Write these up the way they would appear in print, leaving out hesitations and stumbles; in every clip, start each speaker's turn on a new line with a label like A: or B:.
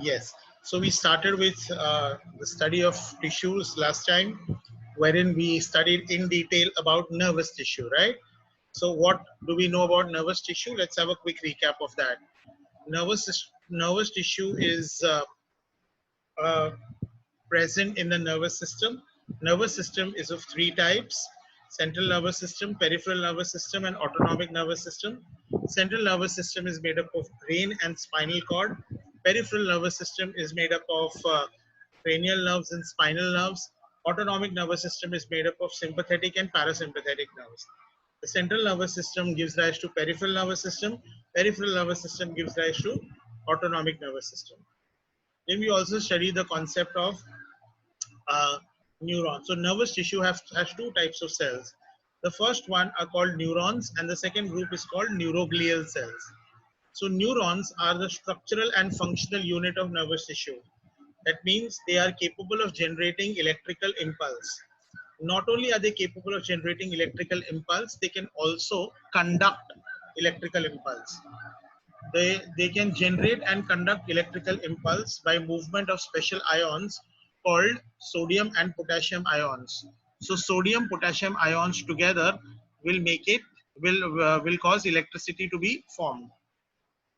A: Yes. So we started with the study of tissues last time, wherein we studied in detail about nervous tissue, right? So what do we know about nervous tissue? Let's have a quick recap of that. Nervous tissue is uh, present in the nervous system. Nervous system is of three types: central nervous system, peripheral nervous system, and autonomic nervous system. Central nervous system is made up of brain and spinal cord. Peripheral nervous system is made up of cranial nerves and spinal nerves. Autonomic nervous system is made up of sympathetic and parasympathetic nerves. The central nervous system gives rise to peripheral nervous system. Peripheral nervous system gives rise to autonomic nervous system. Then we also study the concept of uh, neurons. So nervous tissue has two types of cells. The first one are called neurons, and the second group is called neuroglial cells. So neurons are the structural and functional unit of nervous tissue. That means they are capable of generating electrical impulse. Not only are they capable of generating electrical impulse, they can also conduct electrical impulse. They can generate and conduct electrical impulse by movement of special ions called sodium and potassium ions. So sodium potassium ions together will make it will cause electricity to be formed.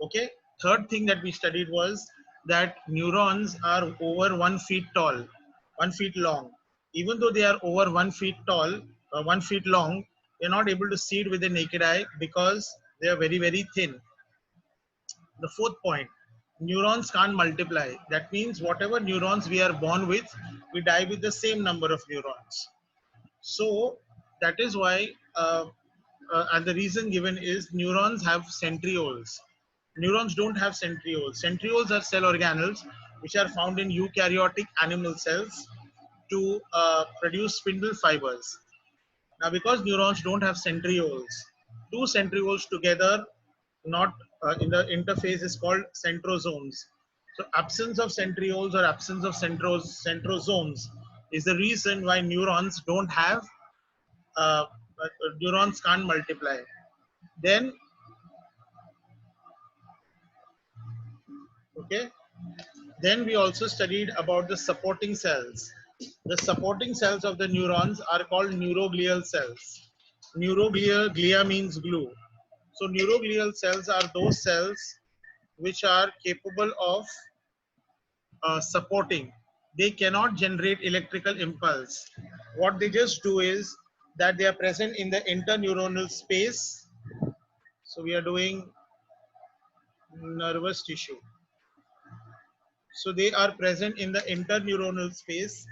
A: Okay. Third thing that we studied was that neurons are over 1 feet tall, 1 feet long. Even though they are over 1 feet tall, 1 feet long, you're not able to see it with the naked eye because they are very, very thin. The fourth point, neurons can't multiply. That means whatever neurons we are born with, we die with the same number of neurons. So that is why, and the reason given is neurons have centrioles. Neurons don't have centrioles. Centrioles are cell organelles which are found in eukaryotic animal cells to produce spindle fibers. Now, because neurons don't have centrioles, two centrioles together, not in the interface, is called centrosomes. So, absence of centrioles or absence of centrosomes is the reason why neurons don't have, neurons can't multiply. Then, okay, then we also studied about the supporting cells. The supporting cells of the neurons are called neuroglial cells. Glia means glue. So neuroglial cells are those cells which are capable of supporting. They cannot generate electrical impulse. What they just do is that they are present in the interneuronal space. So we are doing nervous tissue. So they are present in the interneuronal space,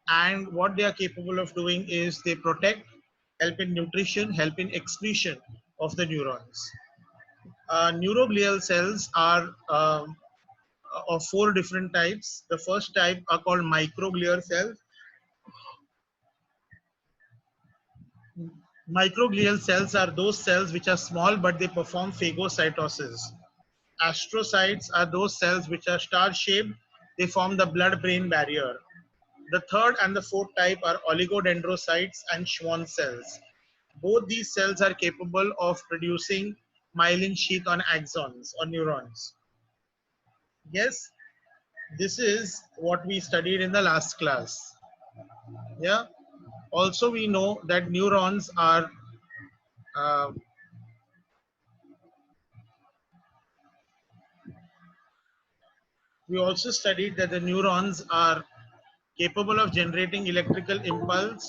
A: and what they are capable of doing is they protect, help in nutrition, help in excretion of the neurons. Neuroglial cells are of four different types. The first type are called microglial cells. Microglial cells are those cells which are small but they perform phagocytosis. Astrocytes are those cells which are star-shaped. They form the blood-brain barrier. The third and the fourth type are oligodendrocytes and Schwann cells. Both these cells are capable of producing myelin sheath on axons or neurons. Yes, this is what we studied in the last class. Yeah. Also, we know that neurons are uh, we also studied that the neurons are capable of generating electrical impulse,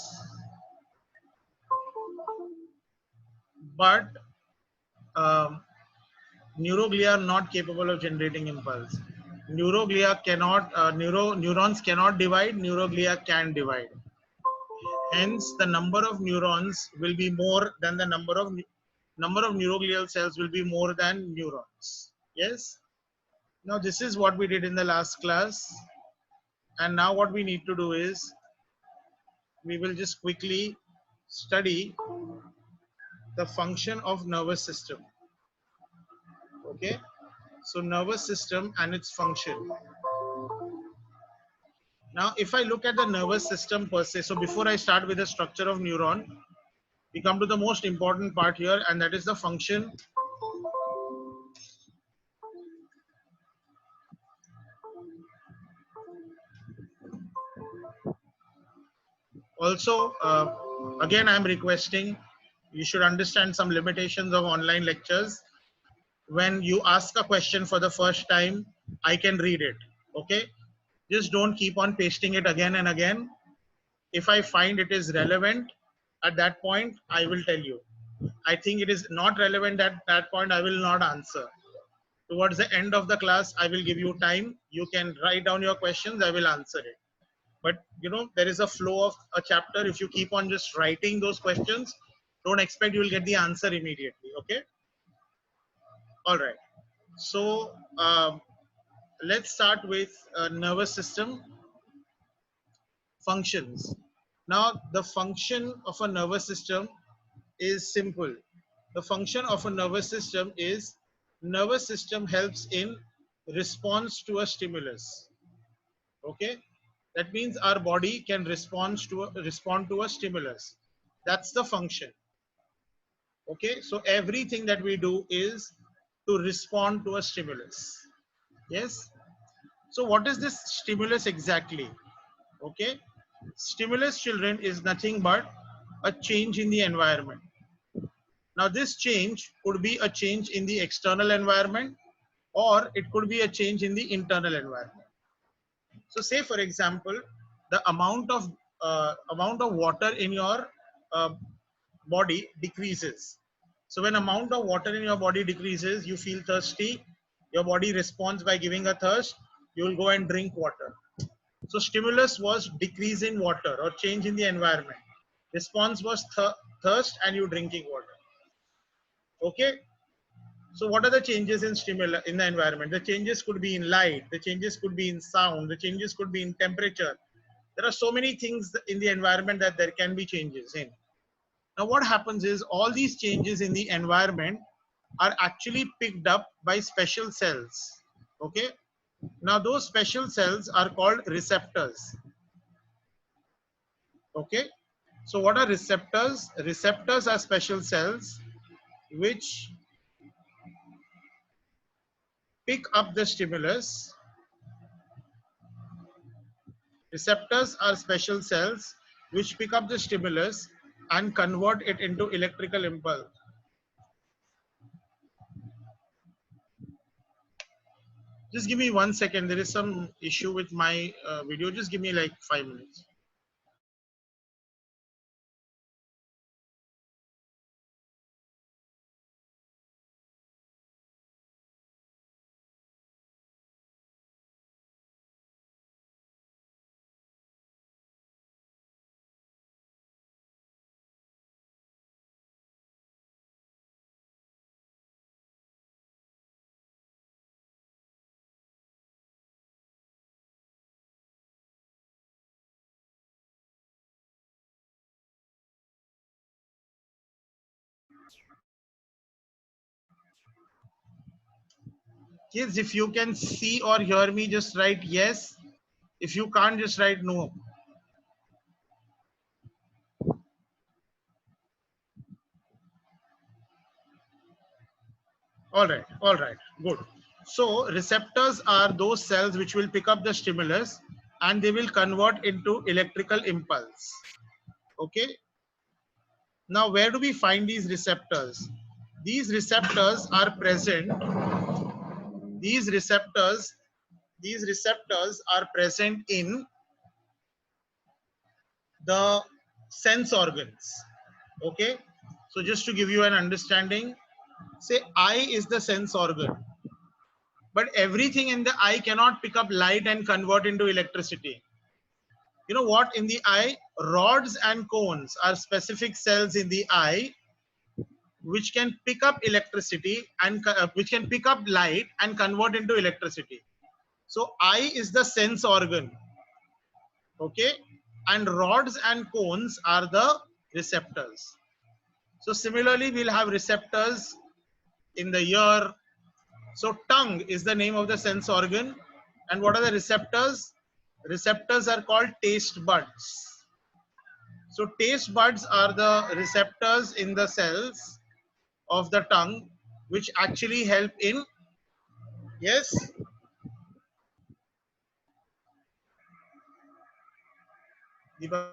A: but um, neuroglia are not capable of generating impulse. Neurons cannot divide, neuroglia can divide. Hence, the number of neurons will be more than the number of neuroglial cells will be more than neurons. Yes. Now, this is what we did in the last class. And now what we need to do is we will just quickly study the function of nervous system. Okay. So nervous system and its function. Now, if I look at the nervous system per se, so before I start with the structure of neuron, we come to the most important part here, and that is the function Also, again, I'm requesting you should understand some limitations of online lectures. When you ask a question for the first time, I can read it. Okay, just don't keep on pasting it again and again. If I find it is relevant at that point, I will tell you. I think it is not relevant at that point, I will not answer. Towards the end of the class, I will give you time. You can write down your questions, I will answer it. But you know, there is a flow of a chapter. If you keep on just writing those questions, don't expect you will get the answer immediately. Okay. All right. So let's start with nervous system functions. Now, the function of a nervous system is simple. The function of a nervous system helps in response to a stimulus. Okay, that means our body can respond to a stimulus. That's the function. Okay, so everything that we do is to respond to a stimulus. Yes. So what is this stimulus exactly? Okay, stimulus, children, is nothing but a change in the environment. Now this change could be a change in the external environment, or it could be a change in the internal environment. So say for example, the amount of water in your uh, body decreases. So when amount of water in your body decreases, you feel thirsty. Your body responds by giving a thirst. You will go and drink water. So stimulus was decrease in water or change in the environment. Response was thirst and you drinking water. Okay. So what are the changes in stimuli in the environment? The changes could be in light. The changes could be in sound. The changes could be in temperature. There are so many things in the environment that there can be changes in. Now what happens is all these changes in the environment are actually picked up by special cells. Okay. Now those special cells are called receptors. Okay. So what are receptors? Receptors are special cells which pick up the stimulus. Receptors are special cells which pick up the stimulus and convert it into electrical impulse. Just give me 1 second. There is some issue with my video. Just give me like 5 minutes. Kids, if you can see or hear me, just write yes. If you can't, just write no. All right, good. So receptors are those cells which will pick up the stimulus and they will convert into electrical impulse. Okay. Now, where do we find these receptors? These receptors are present. These receptors, these receptors are present in the sense organs. Okay. So just to give you an understanding, say eye is the sense organ, but everything in the eye cannot pick up light and convert into electricity. You know what? In the eye, rods and cones are specific cells in the eye which can pick up electricity and which can pick up light and convert into electricity. So eye is the sense organ. Okay. And rods and cones are the receptors. So similarly, we'll have receptors in the ear. So tongue is the name of the sense organ. And what are the receptors? Receptors are called taste buds. So taste buds are the receptors in the cells of the tongue which actually help in, yes, Deepa?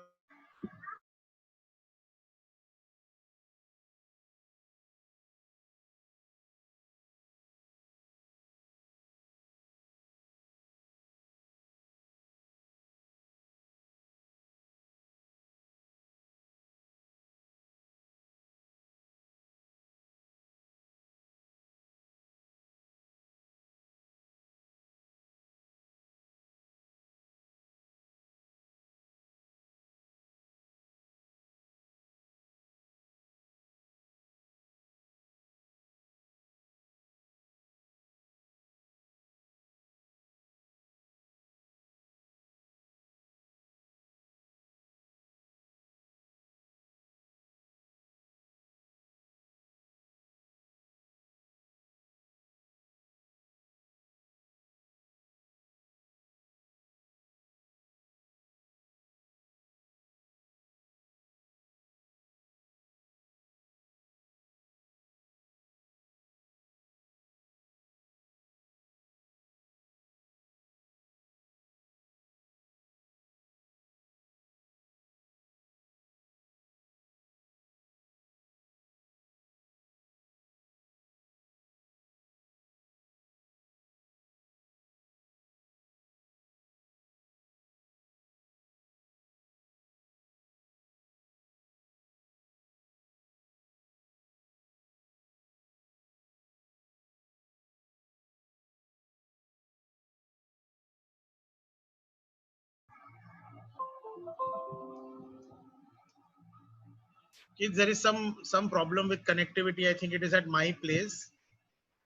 A: Kids, there is some problem with connectivity. I think it is at my place.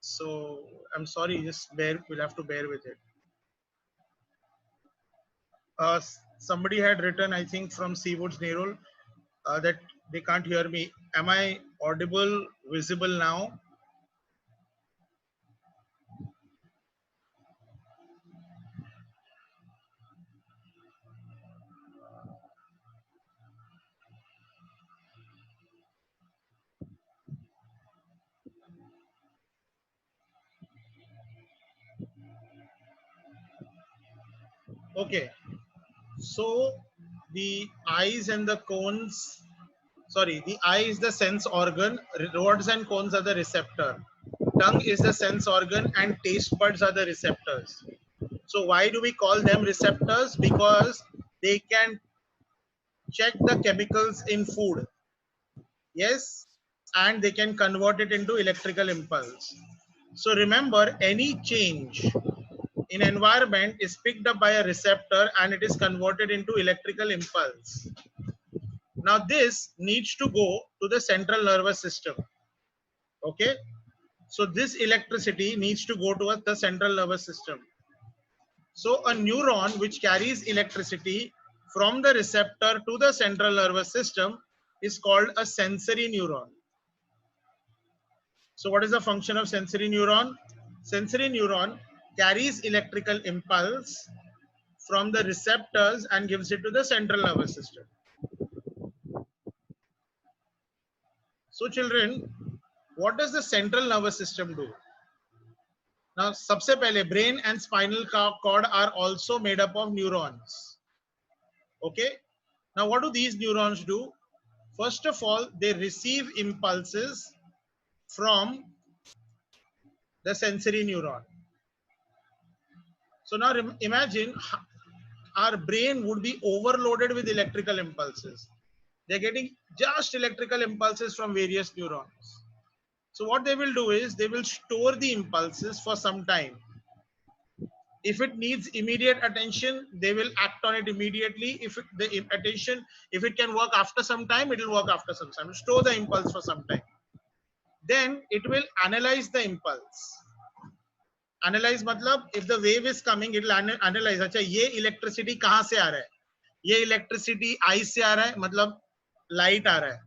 A: So I'm sorry, just we'll have to bear with it. Somebody had written, I think from Seawoods Nerul, that they can't hear me. Am I audible, visible now? Okay. So the eyes and the cones, sorry, the eye is the sense organ, rods and cones are the receptor. Tongue is the sense organ and taste buds are the receptors. So why do we call them receptors? Because they can check the chemicals in food. Yes, and they can convert it into electrical impulse. So remember, any change in environment is picked up by a receptor and it is converted into electrical impulse. Now this needs to go to the central nervous system. Okay, so this electricity needs to go to the central nervous system. So a neuron which carries electricity from the receptor to the central nervous system is called a sensory neuron. So what is the function of sensory neuron? Sensory neuron carries electrical impulse from the receptors and gives it to the central nervous system. So children, what does the central nervous system do? Now, सबसे पहले brain and spinal cord are also made up of neurons. Okay. Now, what do these neurons do? First of all, they receive impulses from the sensory neuron. So now imagine our brain would be overloaded with electrical impulses. They're getting just electrical impulses from various neurons. So what they will do is they will store the impulses for some time. If it needs immediate attention, they will act on it immediately. If it can work after some time, it will work after some time. Store the impulse for some time. Then it will analyze the impulse. Analyze मतलब if the wave is coming, it will analyze. अच्छा ये electricity कहाँ से आ रहा है? ये electricity eye से आ रहा है, मतलब light आ रहा है.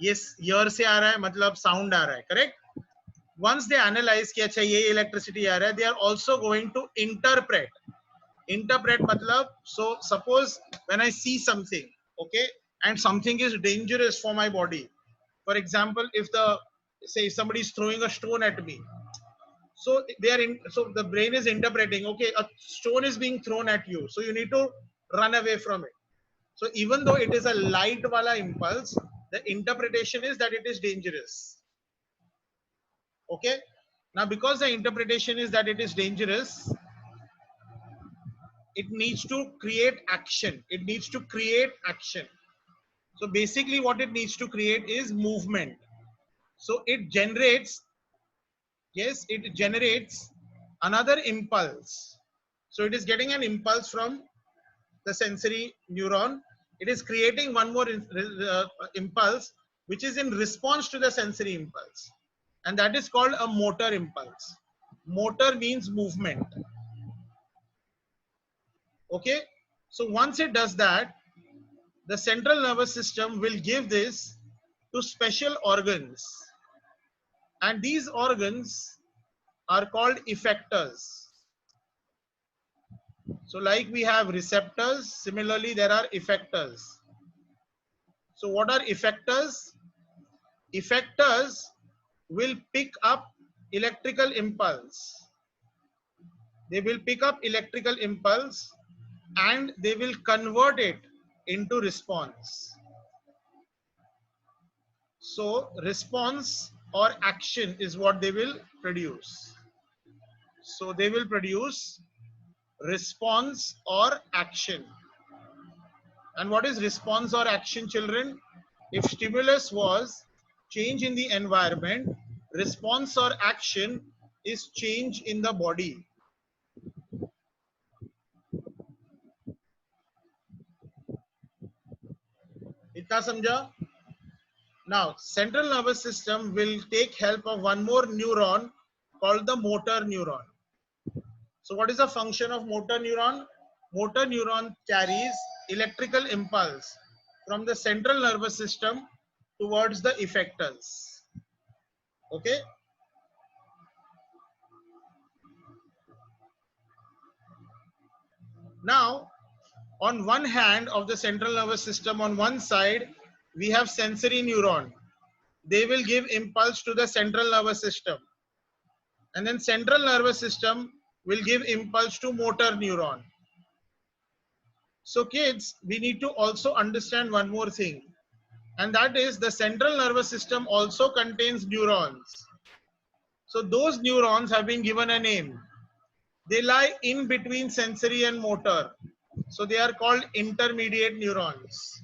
A: ये ear से आ रहा है, मतलब sound आ रहा है. Correct? Once they analyze कि अच्छा ये electricity आ रहा है, they are also going to interpret. Interpret matlab, so suppose when I see something, okay, and something is dangerous for my body. For example, if somebody is throwing a stone at me, so so the brain is interpreting, okay, a stone is being thrown at you, so you need to run away from it. So even though it is a light wala impulse, the interpretation is that it is dangerous. Okay. Now because the interpretation is that it is dangerous, it needs to create action. It needs to create action. So basically what it needs to create is movement. So it generates, yes, it generates another impulse. So it is getting an impulse from the sensory neuron. It is creating one more impulse, which is in response to the sensory impulse. And that is called a motor impulse. Motor means movement. Okay. So once it does that, the central nervous system will give this to special organs. And these organs are called effectors. So like we have receptors, similarly there are effectors. So what are effectors? Effectors will pick up electrical impulse. They will pick up electrical impulse and they will convert it into response. So response or action is what they will produce. So they will produce response or action. And what is response or action, children? If stimulus was change in the environment, response or action is change in the body. इतना समझा? Now, central nervous system will take help of one more neuron called the motor neuron. So what is the function of motor neuron? Motor neuron carries electrical impulse from the central nervous system towards the effectors. Okay. Now, on one hand of the central nervous system, on one side, we have sensory neuron. They will give impulse to the central nervous system. And then central nervous system will give impulse to motor neuron. So kids, we need to also understand one more thing. And that is the central nervous system also contains neurons. So those neurons have been given a name. They lie in between sensory and motor. So they are called intermediate neurons.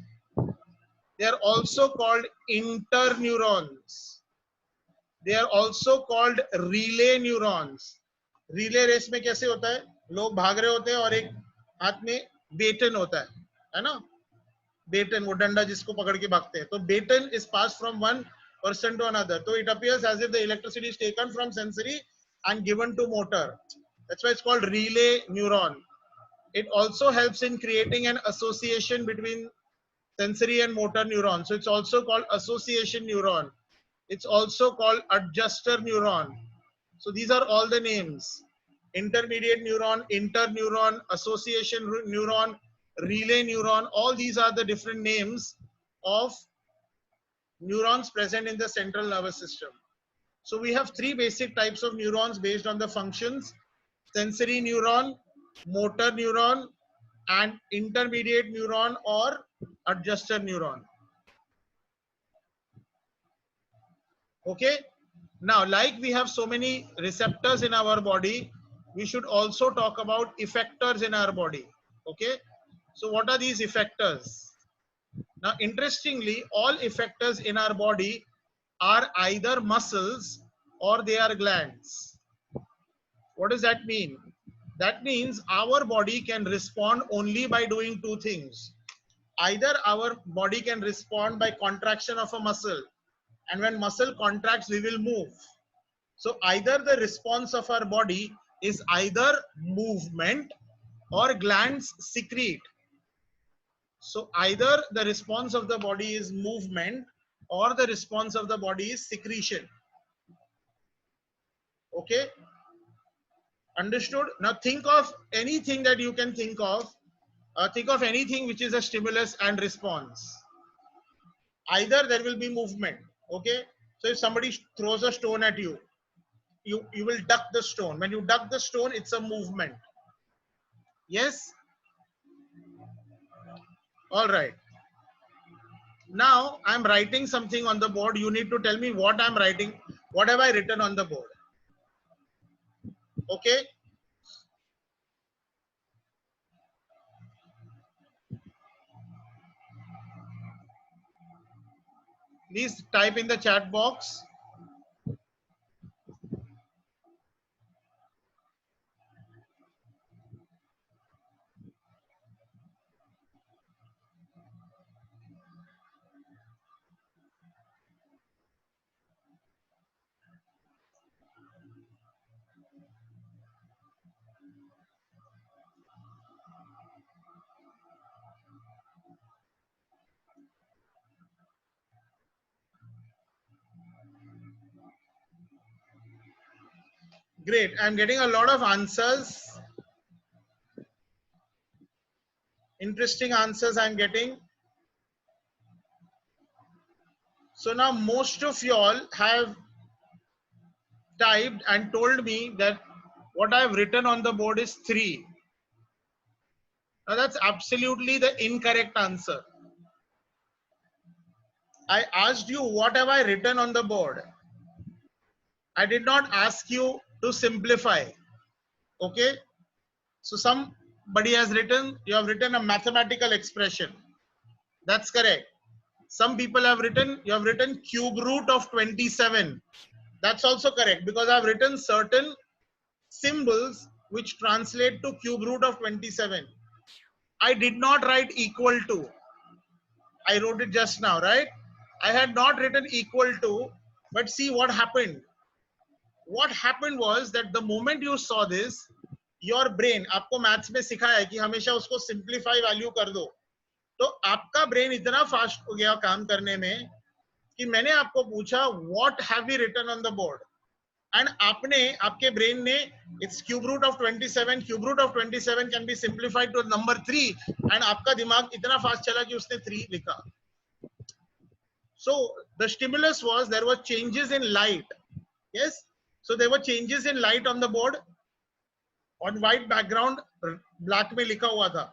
A: They are also called interneurons. They are also called relay neurons. Relay race में कैसे होता है? लोग भाग रहे होते हैं और एक हाथ में बेटन होता है ना? Baton, वो डंडा जिसको पकड़ के भागते हैं. तो baton is passed from one person to another. So it appears as if the electricity is taken from sensory and given to motor. That's why it's called relay neuron. It also helps in creating an association between sensory and motor neuron. So it's also called association neuron. It's also called adjuster neuron. So these are all the names. Intermediate neuron, interneuron, association neuron, relay neuron. All these are the different names of neurons present in the central nervous system. So we have three basic types of neurons based on the functions: sensory neuron, motor neuron, and intermediate neuron or adjuster neuron. Okay. Now, like we have so many receptors in our body, we should also talk about effectors in our body. Okay. So what are these effectors? Now, interestingly, all effectors in our body are either muscles or they are glands. What does that mean? That means our body can respond only by doing two things. Either our body can respond by contraction of a muscle, and when muscle contracts, we will move. So either the response of our body is either movement or glands secrete. So either the response of the body is movement or the response of the body is secretion. Okay. Understood? Now think of anything that you can think of. Think of anything which is a stimulus and response. Either there will be movement. Okay. So if somebody throws a stone at you, you will duck the stone. When you duck the stone, it's a movement. Yes? All right. Now I'm writing something on the board. You need to tell me what I'm writing. What have I written on the board? Okay. Please type in the chat box. Great. I'm getting a lot of answers. Interesting answers I'm getting. So now most of y'all have typed and told me that what I've written on the board is 3. Now that's absolutely the incorrect answer. I asked you, what have I written on the board? I did not ask you to simplify. Okay. So somebody has written, you have written a mathematical expression. That's correct. Some people have written, you have written cube root of 27. That's also correct because I've written certain symbols which translate to cube root of 27. I did not write equal to. I wrote it just now, right? I had not written equal to, but see what happened. What happened was that the moment you saw this, your brain, आपको maths में सिखाया है कि हमेशा उसको simplify value कर दो, तो आपका ब्रेन इतना फास्ट हो गया काम करने में कि मैंने आपको पूछा what have we written on the board, and आपने, आपके ब्रेन ने, it's cube root of 27, cube root of 27 can be simplified to number 3, and आपका दिमाग इतना फास्ट चला कि उसने 3 लिखा. So the stimulus was, there were changes in light. Yes, so there were changes in light on the board, on white background, black में लिखा हुआ था.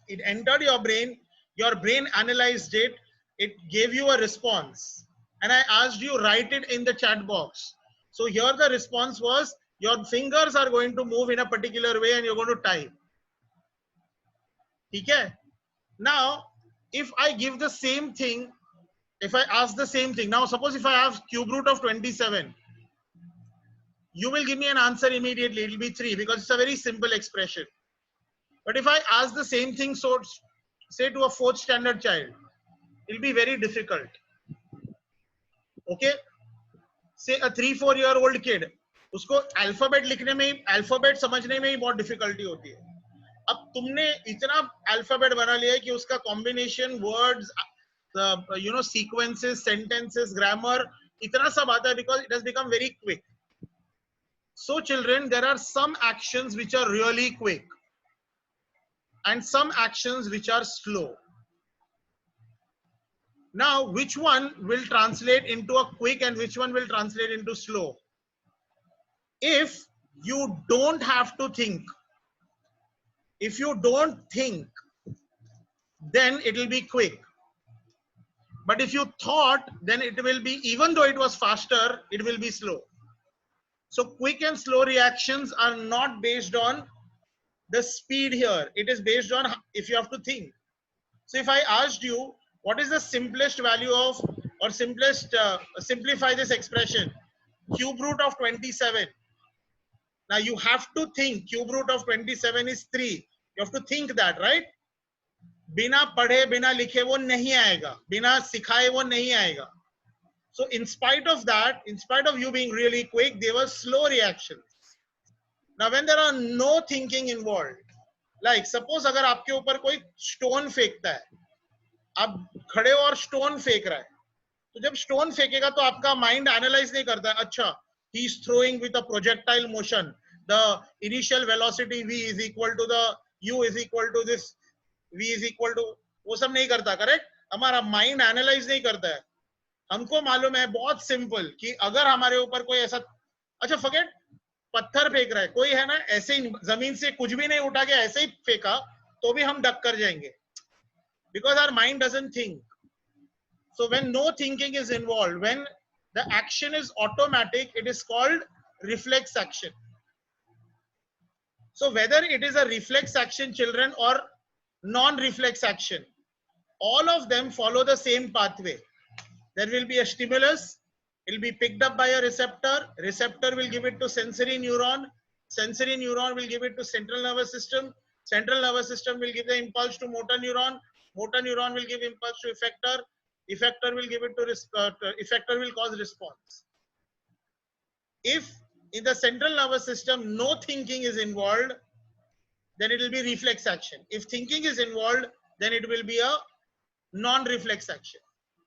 A: It entered your brain analyzed it, it gave you a response, and I asked you write it in the chat box. So here the response was, your fingers are going to move in a particular way and you're going to type. Okay? Now if I give the same thing, if I ask the same thing, now suppose if I have cube root of 27, you will give me an answer immediately. It will be 3 because it's a very simple expression. But if I ask the same thing, so say to a 4th standard child, it will be very difficult. Okay? Say a 3-4-year-old kid, उसको alphabet लिखने में ही, alphabet समझने में ही बहुत difficulty होती है. अब तुमने इतना अल्फाबेट बना लिया है कि उसका combination, words, sequences, sentences, grammar, इतना सब आता है because it has become very quick. So children, there are some actions which are really quick and some actions which are slow. Now, which one will translate into a quick and which one will translate into slow? If you don't have to think, if you don't think, then it will be quick. But if you thought, then it will be, even though it was faster, it will be slow. So quick and slow reactions are not based on the speed here. It is based on if you have to think. So if I asked you, what is the simplest value of, or simplest, simplify this expression, cube root of 27. Now you have to think, cube root of 27 is 3. You have to think that, right? बिना पढ़े बिना लिखे वो नहीं आएगा, बिना सिखाए वो नहीं आएगा. So in spite of that, in spite of you being really quick, there were slow reactions. Now when there are no thinking involved, like suppose अगर आपके ऊपर कोई stone फेंकता है, आप खड़े हो और stone फेंक रहा है, तो जब stone फेंकेगा तो आपका mind analyze नहीं करता है, अच्छा he is throwing with a projectile motion, the initial velocity v is equal to the u is equal to this v is equal to, वो सब नहीं करता, करेक्ट? हमारा माइंड एनालाइज नहीं करता है. हमको मालूम है बहुत सिंपल कि अगर हमारे ऊपर कोई ऐसा, अच्छा फॉरगेट, पत्थर फेंक रहा है कोई, है ना, ऐसे ही जमीन से कुछ भी नहीं उठा के ऐसे ही फेंका तो भी हम डक कर जाएंगे, because our mind doesn't think. So when no thinking is involved, when the action is automatic, it is called reflex action. So whether it is a reflex action, children, or non-reflex action, all of them follow the same pathway. There will be a stimulus, it will be picked up by a receptor, receptor will give it to sensory neuron will give it to central nervous system will give the impulse to motor neuron will give impulse to effector will give it to effector will cause response. If in the central nervous system no thinking is involved, then it will be reflex action. If thinking is involved, then it will be a non-reflex action.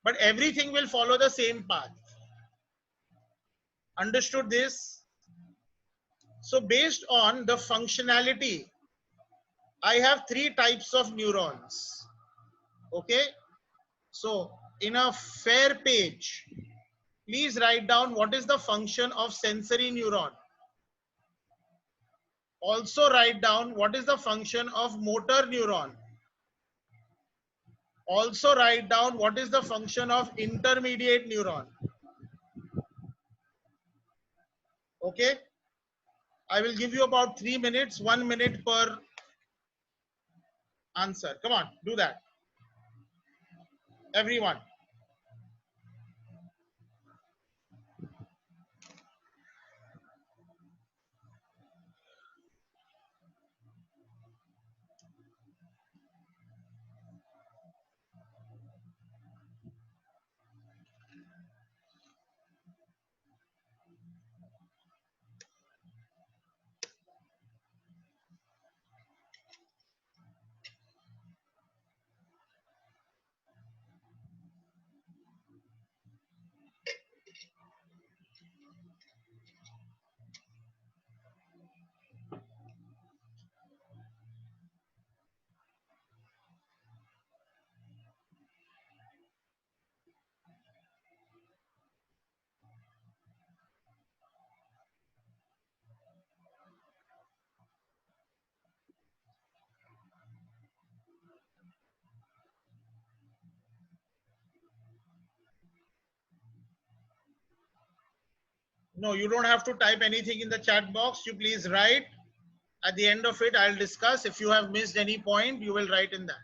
A: But everything will follow the same path. Understood this? So based on the functionality, I have 3 types of neurons. Okay? So in a fair page, please write down what is the function of sensory neuron. Also write down what is the function of motor neuron. Also write down what is the function of intermediate neuron. Okay? I will give you about 3 minutes, 1 minute per answer. Come on, do that. Everyone. No, you don't have to type anything in the chat box. You please write. At the end of it, I'll discuss. If you have missed any point, you will write in that.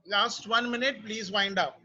A: Last 1 minute, please wind up.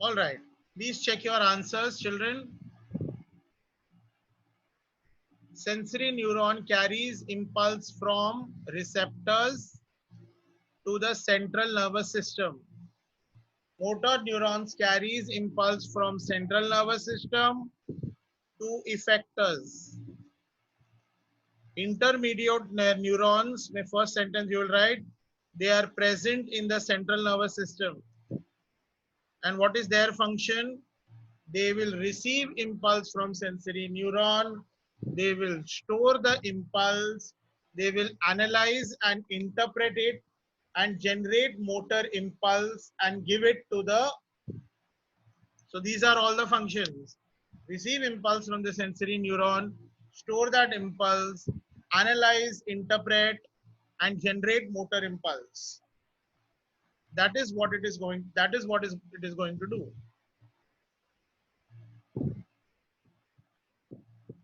A: All right. Please check your answers, children. Sensory neuron carries impulse from receptors to the central nervous system. Motor neurons carries impulse from central nervous system to effectors. Intermediate neurons, my first sentence you will write, they are present in the central nervous system. And what is their function? They will receive impulse from sensory neuron. They will store the impulse. They will analyze and interpret it and generate motor impulse and give it to the. So these are all the functions. Receive impulse from the sensory neuron, store that impulse, analyze, interpret, and generate motor impulse. That is what it is going. That is what it is going to do.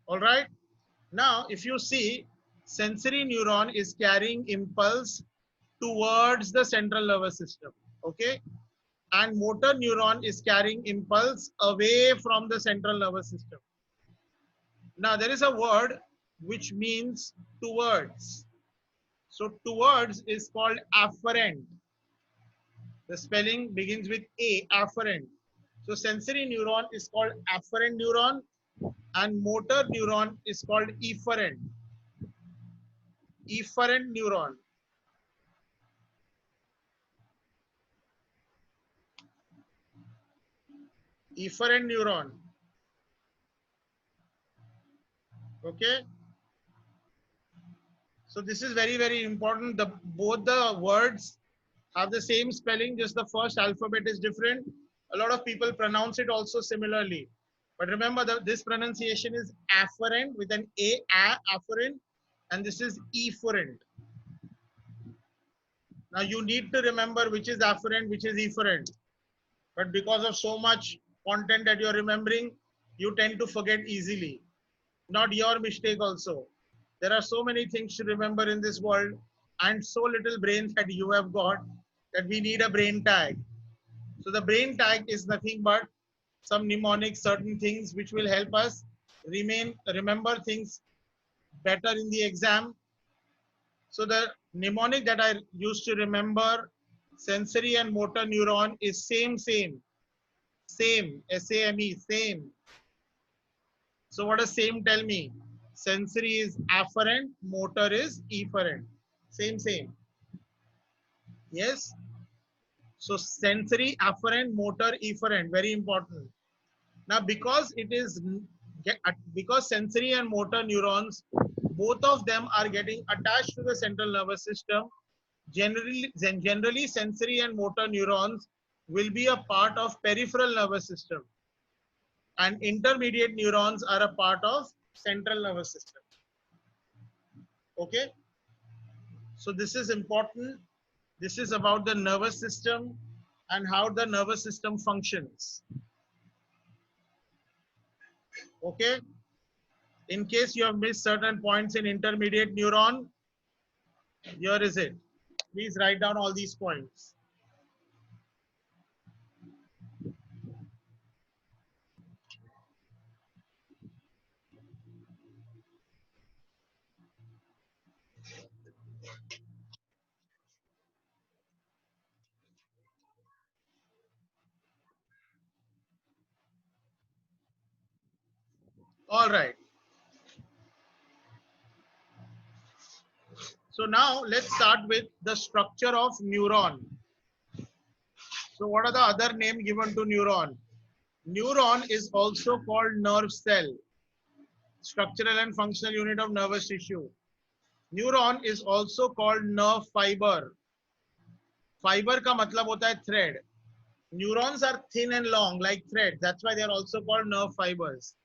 A: All right. Now, if you see, sensory neuron is carrying impulse towards the central nervous system. Okay. And motor neuron is carrying impulse away from the central nervous system. Now, there is a word which means towards. So, towards is called afferent. The spelling begins with A, afferent. So, sensory neuron is called afferent neuron and motor neuron is called efferent. Efferent neuron. Efferent neuron. Okay. So this is very, very important. Both the words have the same spelling, just the first alphabet is different. A lot of people pronounce it also similarly. But remember that this pronunciation is afferent with an afferent, and this is efferent. Now you need to remember which is afferent, which is efferent. But because of so much content that you're remembering, you tend to forget easily. Not your mistake also. There are so many things to remember in this world and so little brain that you have got that we need a brain tag. So the brain tag is nothing but some mnemonic, certain things which will help us remember things better in the exam. So the mnemonic that I used to remember sensory and motor neuron is same, SAME, same. So what does same tell me? Sensory is afferent, motor is efferent. Same. Yes. So sensory, afferent, motor, efferent, very important. Now because sensory and motor neurons, both of them are getting attached to the central nervous system. Generally sensory and motor neurons will be a part of peripheral nervous system, and intermediate neurons are a part of central nervous system. Okay, so this is important. This is about the nervous system and how the nervous system functions. Okay, in case you have missed certain points in intermediate neuron, here is it. Please write down all these points. All right. So now let's start with the structure of neuron. So what are the other name given to neuron? Neuron is also called nerve cell, structural and functional unit of nervous tissue. Neuron is also called nerve fiber. Fiber का मतलब होता है thread. Neurons are thin and long like threads. That's why they are also called nerve fibers.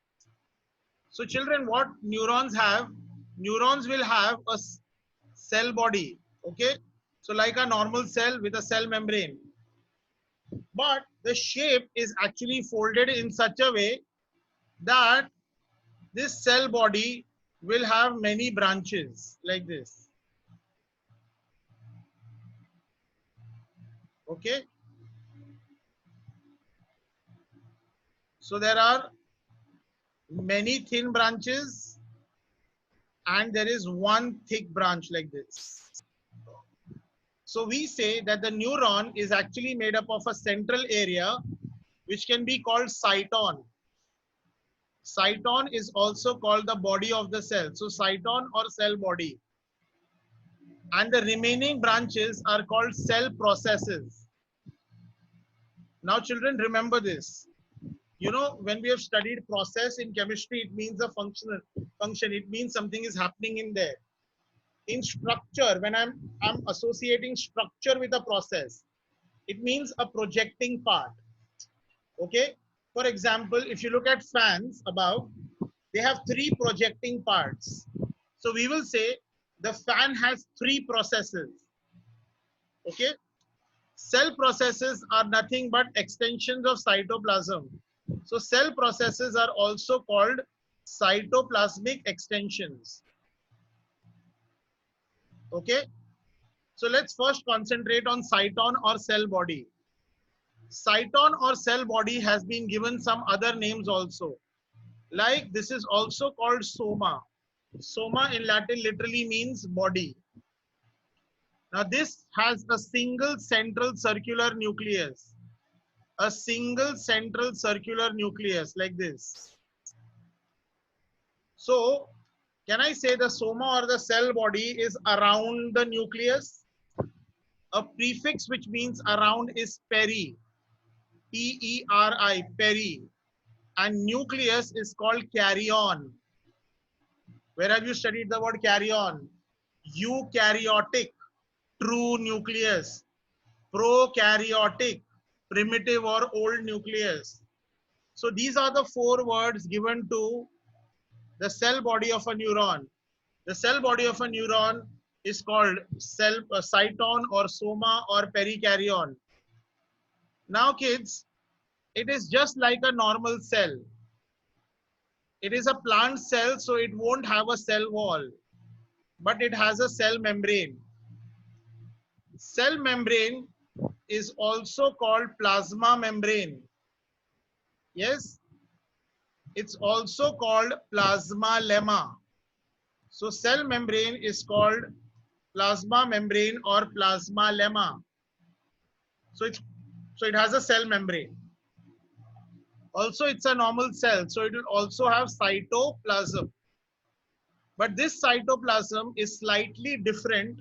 A: So children, what neurons have? Neurons will have a cell body. Okay. So like a normal cell with a cell membrane. But the shape is actually folded in such a way that this cell body will have many branches like this. Okay. So there are many thin branches and there is one thick branch like this. So we say that the neuron is actually made up of a central area which can be called cyton. Cyton is also called the body of the cell. So cyton or cell body. And the remaining branches are called cell processes. Now children, remember this. You know, when we have studied process in chemistry, it means a function. It means something is happening in there. In structure, when I'm associating structure with a process, it means a projecting part. Okay. For example, if you look at fans above, they have three projecting parts. So we will say the fan has three processes. Okay. Cell processes are nothing but extensions of cytoplasm. So cell processes are also called cytoplasmic extensions. Okay. So let's first concentrate on cyton or cell body. Cyton or cell body has been given some other names also. Like this is also called soma. Soma in Latin literally means body. Now this has a single central circular nucleus. A single central circular nucleus like this. So can I say the soma or the cell body is around the nucleus? A prefix which means around is peri. P-E-R-I, peri. And nucleus is called karyon. Where have you studied the word karyon? Eukaryotic, true nucleus. Prokaryotic, primitive or old nucleus. So these are the four words given to the cell body of a neuron. The cell body of a neuron is called cyton or soma or perikaryon. Now kids, it is just like a normal cell. It is a plant cell, so it won't have a cell wall, but it has a cell membrane. Cell membrane is also called plasma membrane. Yes, It's also called plasma lemma. So cell membrane is called plasma membrane or plasma lemma. So it has a cell membrane. Also, it's a normal cell, so it will also have cytoplasm. But this cytoplasm is slightly different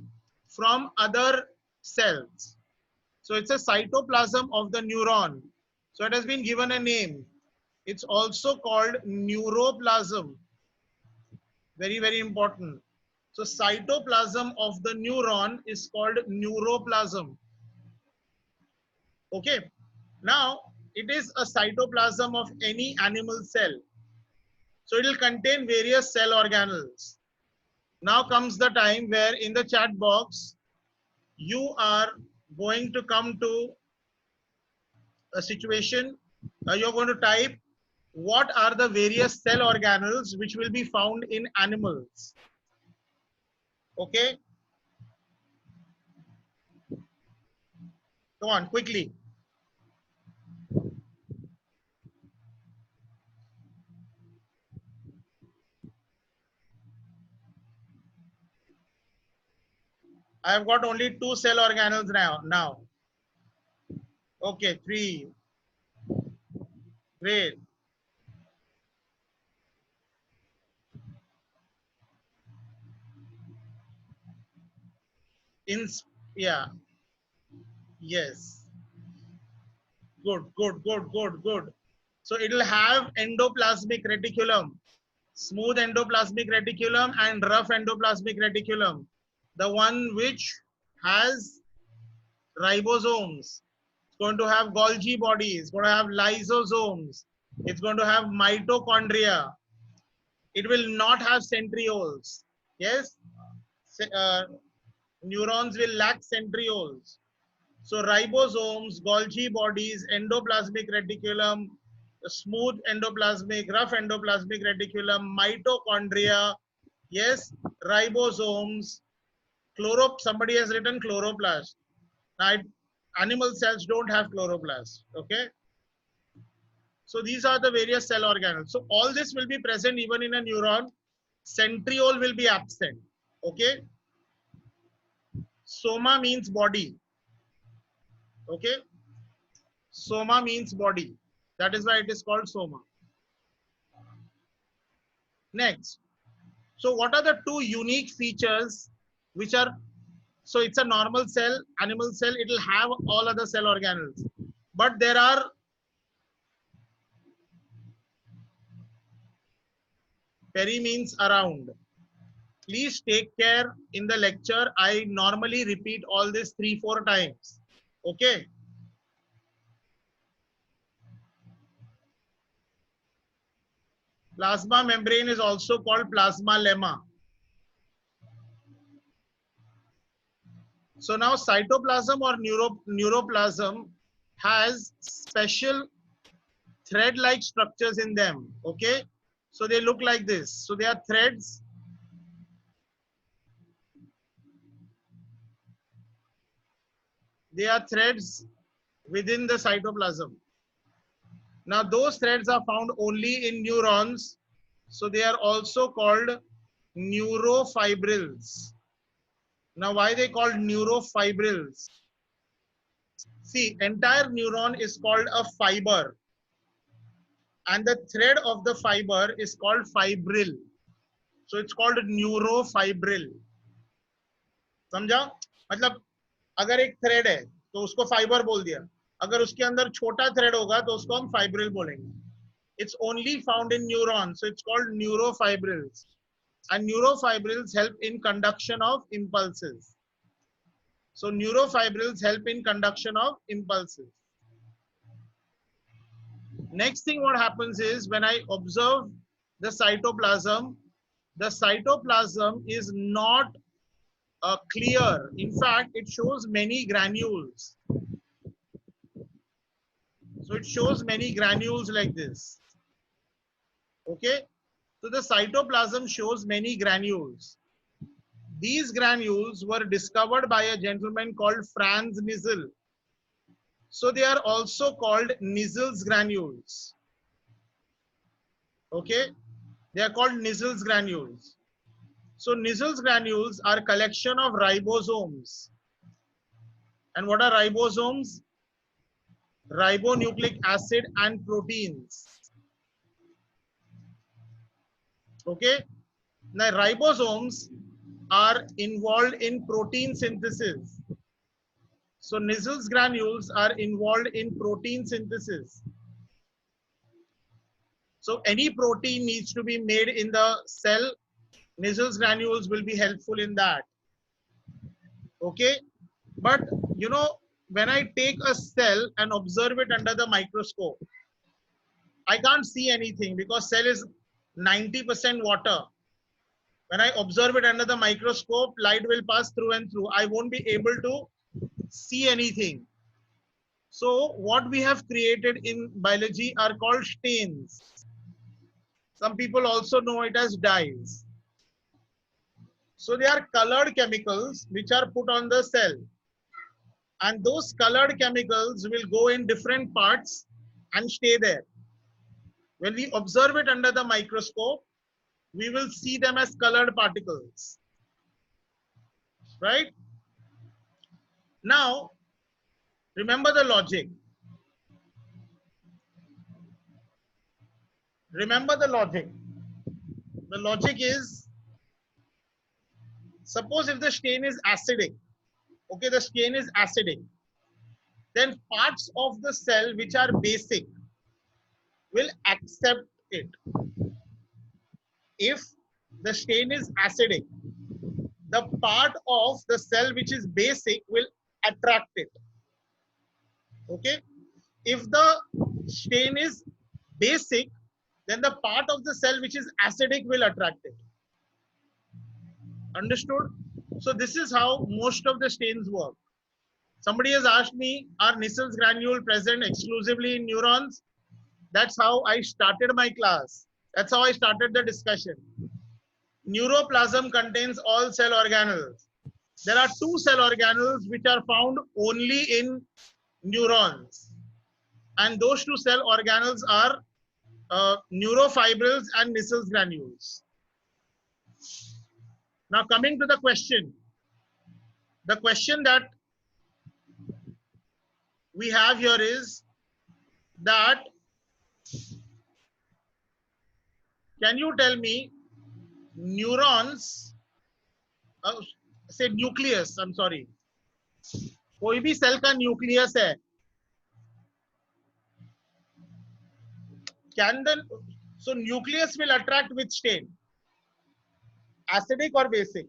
A: from other cells. So it's a cytoplasm of the neuron. So it has been given a name. It's also called neuroplasm. Very, very important. So cytoplasm of the neuron is called neuroplasm. Okay. Now, it is a cytoplasm of any animal cell. So it will contain various cell organelles. Now comes the time where in the chat box, you are going to come to a situation, you're going to type what are the various cell organelles which will be found in animals. Okay. Come on, quickly. I have got only 2 cell organelles now. Okay, 3. Great. In, yeah, yes. Good. So it will have endoplasmic reticulum, smooth endoplasmic reticulum and rough endoplasmic reticulum. The one which has ribosomes. It's going to have Golgi bodies, it's going to have lysosomes, it's going to have mitochondria. It will not have centrioles. Yes, neurons will lack centrioles. So ribosomes, Golgi bodies, endoplasmic reticulum, smooth endoplasmic, rough endoplasmic reticulum, mitochondria, yes, ribosomes, somebody has written chloroplast. Now, animal cells don't have chloroplast, okay? So these are the various cell organelles. So all this will be present even in a neuron. Centriole will be absent, okay? Soma means body, okay? Soma means body. That is why it is called soma. Next. So what are the 2 unique features which are, so it's a normal cell, animal cell, it will have all other cell organelles. But there are peri means around. Please take care in the lecture. I normally repeat all this 3-4 times. Okay. Plasma membrane is also called plasma lemma. So now cytoplasm or neuroplasm has special thread-like structures in them. Okay. So they look like this. So they are threads. They are threads within the cytoplasm. Now those threads are found only in neurons. So they are also called neurofibrils. Now why they called neurofibrils? See, entire neuron is called a fiber. And the thread of the fiber is called fibril. So it's called neurofibril. समझा? मतलब अगर एक thread है तो उसको fibre बोल दिया. अगर उसके अंदर छोटा थ्रेड होगा तो उसको हम फाइब्रिल बोलेंगे. It's only found in neurons, so it's called neurofibrils. And neurofibrils help in conduction of impulses. So neurofibrils help in conduction of impulses. Next thing what happens is when I observe the cytoplasm is not clear. In fact, it shows many granules. So it shows many granules like this. Okay. So the cytoplasm shows many granules. These granules were discovered by a gentleman called Franz Nissl. So they are also called Nissl's granules. Okay, they are called Nissls granules. So Nissls granules are collection of ribosomes. And what are ribosomes? Ribonucleic acid and proteins. Okay, now ribosomes are involved in protein synthesis. So Nissls granules are involved in protein synthesis. So any protein needs to be made in the cell. Nissls granules will be helpful in that. Okay, but you know, when I take a cell and observe it under the microscope, I can't see anything because cell is 90% water. When I observe it under the microscope, light will pass through and through. I won't be able to see anything. So what we have created in biology are called stains. Some people also know it as dyes. So they are colored chemicals which are put on the cell. And those colored chemicals will go in different parts and stay there. When we observe it under the microscope, we will see them as colored particles. Right? Now, remember the logic. Remember the logic. The logic is, suppose if the stain is acidic, okay, the stain is acidic, then parts of the cell which are basic will accept it. If the stain is acidic, the part of the cell which is basic will attract it. Okay. If the stain is basic, then the part of the cell which is acidic will attract it. Understood? So this is how most of the stains work. Somebody has asked me, are Nissls granule present exclusively in neurons? That's how I started my class. That's how I started the discussion. Neuroplasm contains all cell organelles. There are two cell organelles which are found only in neurons. And those two cell organelles are neurofibrils and Nissls granules. Now coming to the question that we have here is that, can you tell me neurons, say nucleus, I'm sorry, कोई भी cell का nucleus है, can the, so nucleus will attract which stain, acidic or basic?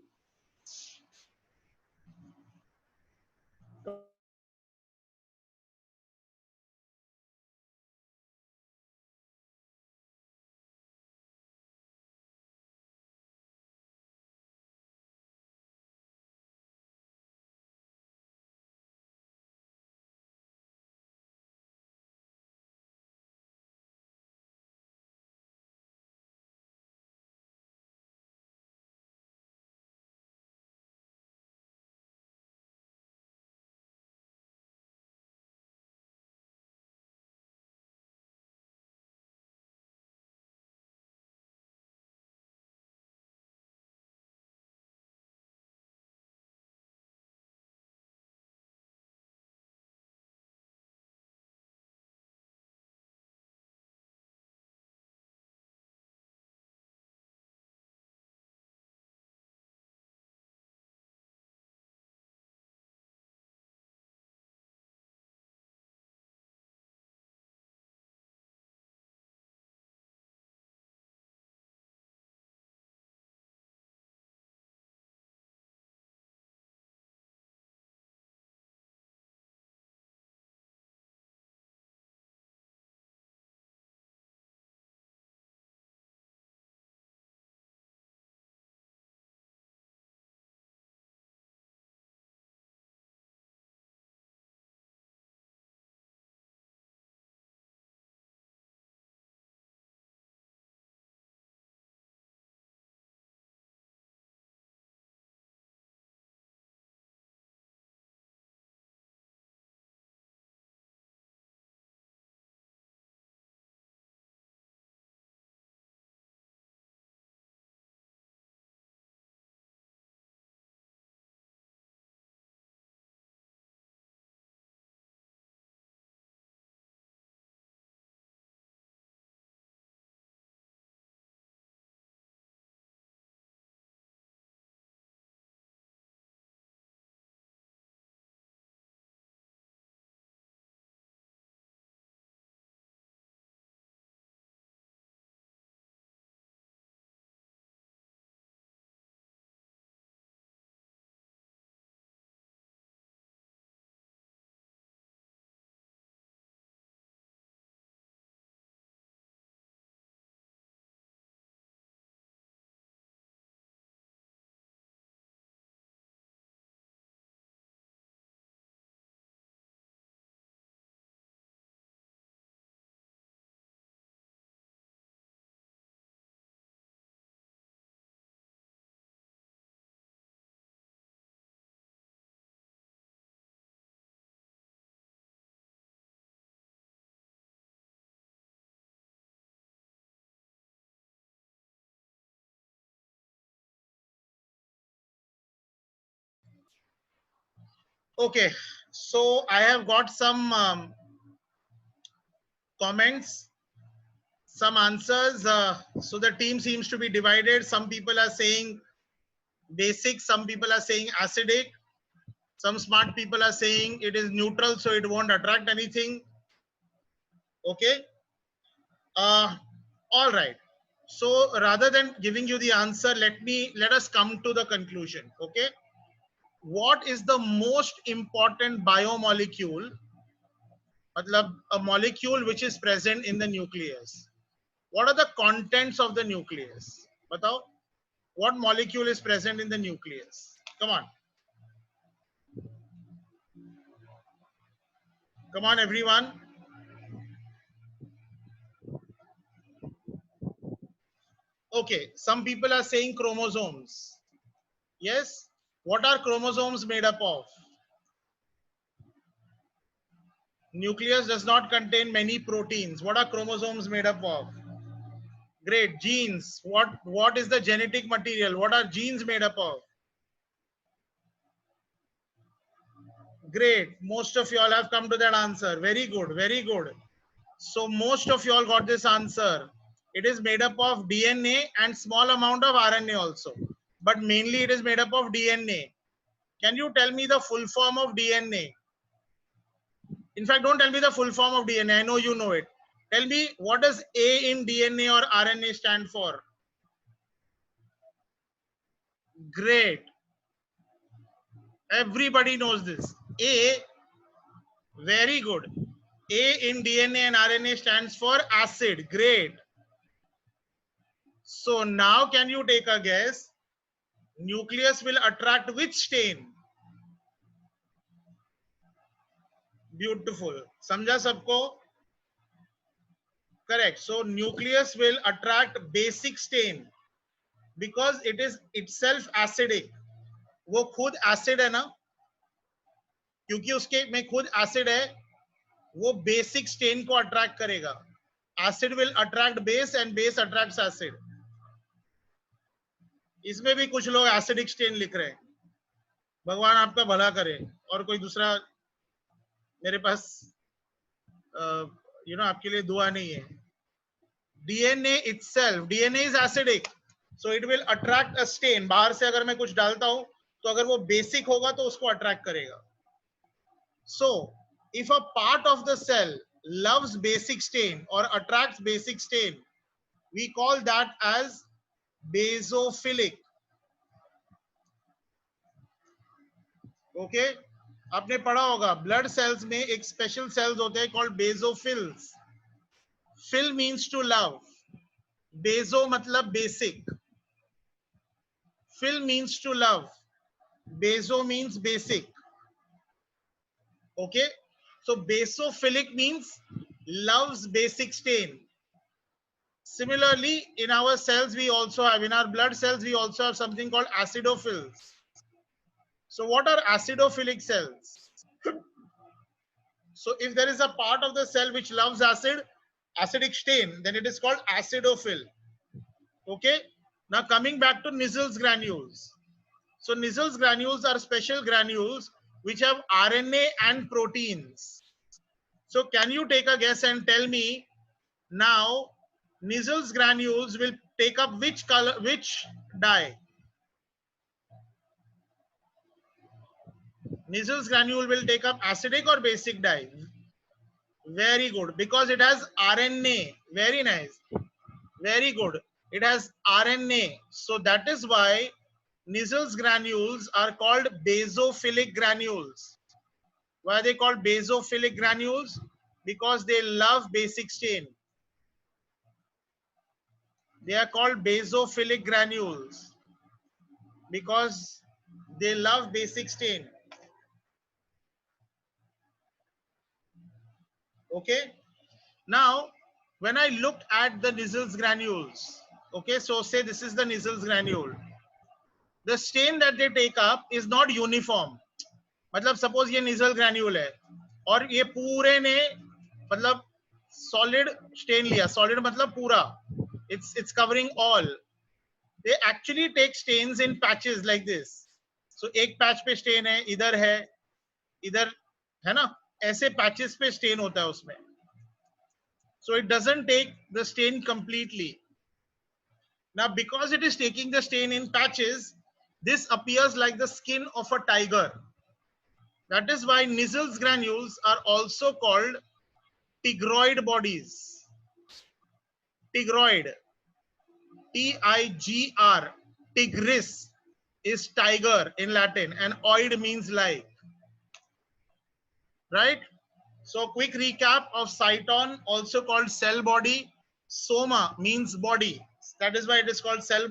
A: Okay, so I have got some comments, some answers. So the team seems to be divided. Some people are saying basic, some people are saying acidic, some smart people are saying it is neutral, so it won't attract anything. Okay. All right. So rather than giving you the answer, let us come to the conclusion. Okay. What is the most important biomolecule? Matlab, a molecule which is present in the nucleus. What are the contents of the nucleus? Batao. What molecule is present in the nucleus? Come on. Come on, everyone. Okay. Some people are saying chromosomes. Yes. What are chromosomes made up of? Nucleus does not contain many proteins. What are chromosomes made up of? Great. Genes. What is the genetic material? What are genes made up of? Great. Most of you all have come to that answer. Very good. Very good. So most of you all got this answer. It is made up of DNA and small amount of RNA also. But mainly it is made up of DNA. Can you tell me the full form of DNA? In fact, don't tell me the full form of DNA. I know you know it. Tell me, what does A in DNA or RNA stand for? Great. Everybody knows this. A, very good. A in DNA and RNA stands for acid. Great. So now can you take a guess? Nucleus will attract which stain? Beautiful. Samjha sabko? Correct. So nucleus will attract basic stain because it is itself acidic. वो खुद acid है ना, क्योंकि उसके में खुद acid है, वो बेसिक स्टेन को अट्रैक्ट करेगा. Acid will attract base and base attracts acid. इसमें भी कुछ लोग एसिडिक स्टेन लिख रहे हैं. भगवान आपका भला करे. और कोई दूसरा मेरे पास आपके लिए दुआ नहीं है. DNA itself, DNA is acidic, so it will attract a stain. बाहर से अगर मैं कुछ डालता हूं तो अगर वो बेसिक होगा तो उसको अट्रैक्ट करेगा. So if a part of the cell loves basic stain or attracts basic stain, we call that as basophilic. Okay, आपने पढ़ा होगा ब्लड सेल्स में एक स्पेशल सेल्स होते हैं called basophils. Phil means to love. Baso मतलब basic. Phil means to love. Baso means basic. Okay, so basophilic means loves basic stain. Similarly, in our cells we also have, in our blood cells we also have something called acidophils. So what are acidophilic cells? So if there is a part of the cell which loves acidic stain, then it is called acidophil. Okay, now coming back to Nissls granules. So Nissls granules are special granules which have RNA and proteins. So can you take a guess and tell me now Nissls granules will take up which color, which dye? Nissls granule will take up acidic or basic dye? Very good, because it has RNA. Very nice. Very good. It has RNA. So that is why Nissls granules are called basophilic granules. Why are they called basophilic granules? Because they love basic stain. They are called basophilic granules because they love basic stain. Okay. Now, when I look at the Nissls granules, okay, so say this is the Nissls granule. The stain that they take up is not uniform. मतलब suppose ये Nissl granule है और ये पूरे ने मतलब solid stain लिया. Solid मतलब पूरा. It's covering all. They actually take stains in patches like this. So एक patch पे stain है, इधर है, इधर है ना, ऐसे पैचेस पे स्टेन होता है उसमें. So it doesn't take the stain completely. Now because it is taking the stain in patches, this appears like the skin of a tiger. That is why Nissls granules are also called tigroid bodies. Tigroid, T-I-G-R, tigris is tiger in Latin, and oid means like, right? So quick recap of cyton, also called cell body. Soma means body. That is why it is called cell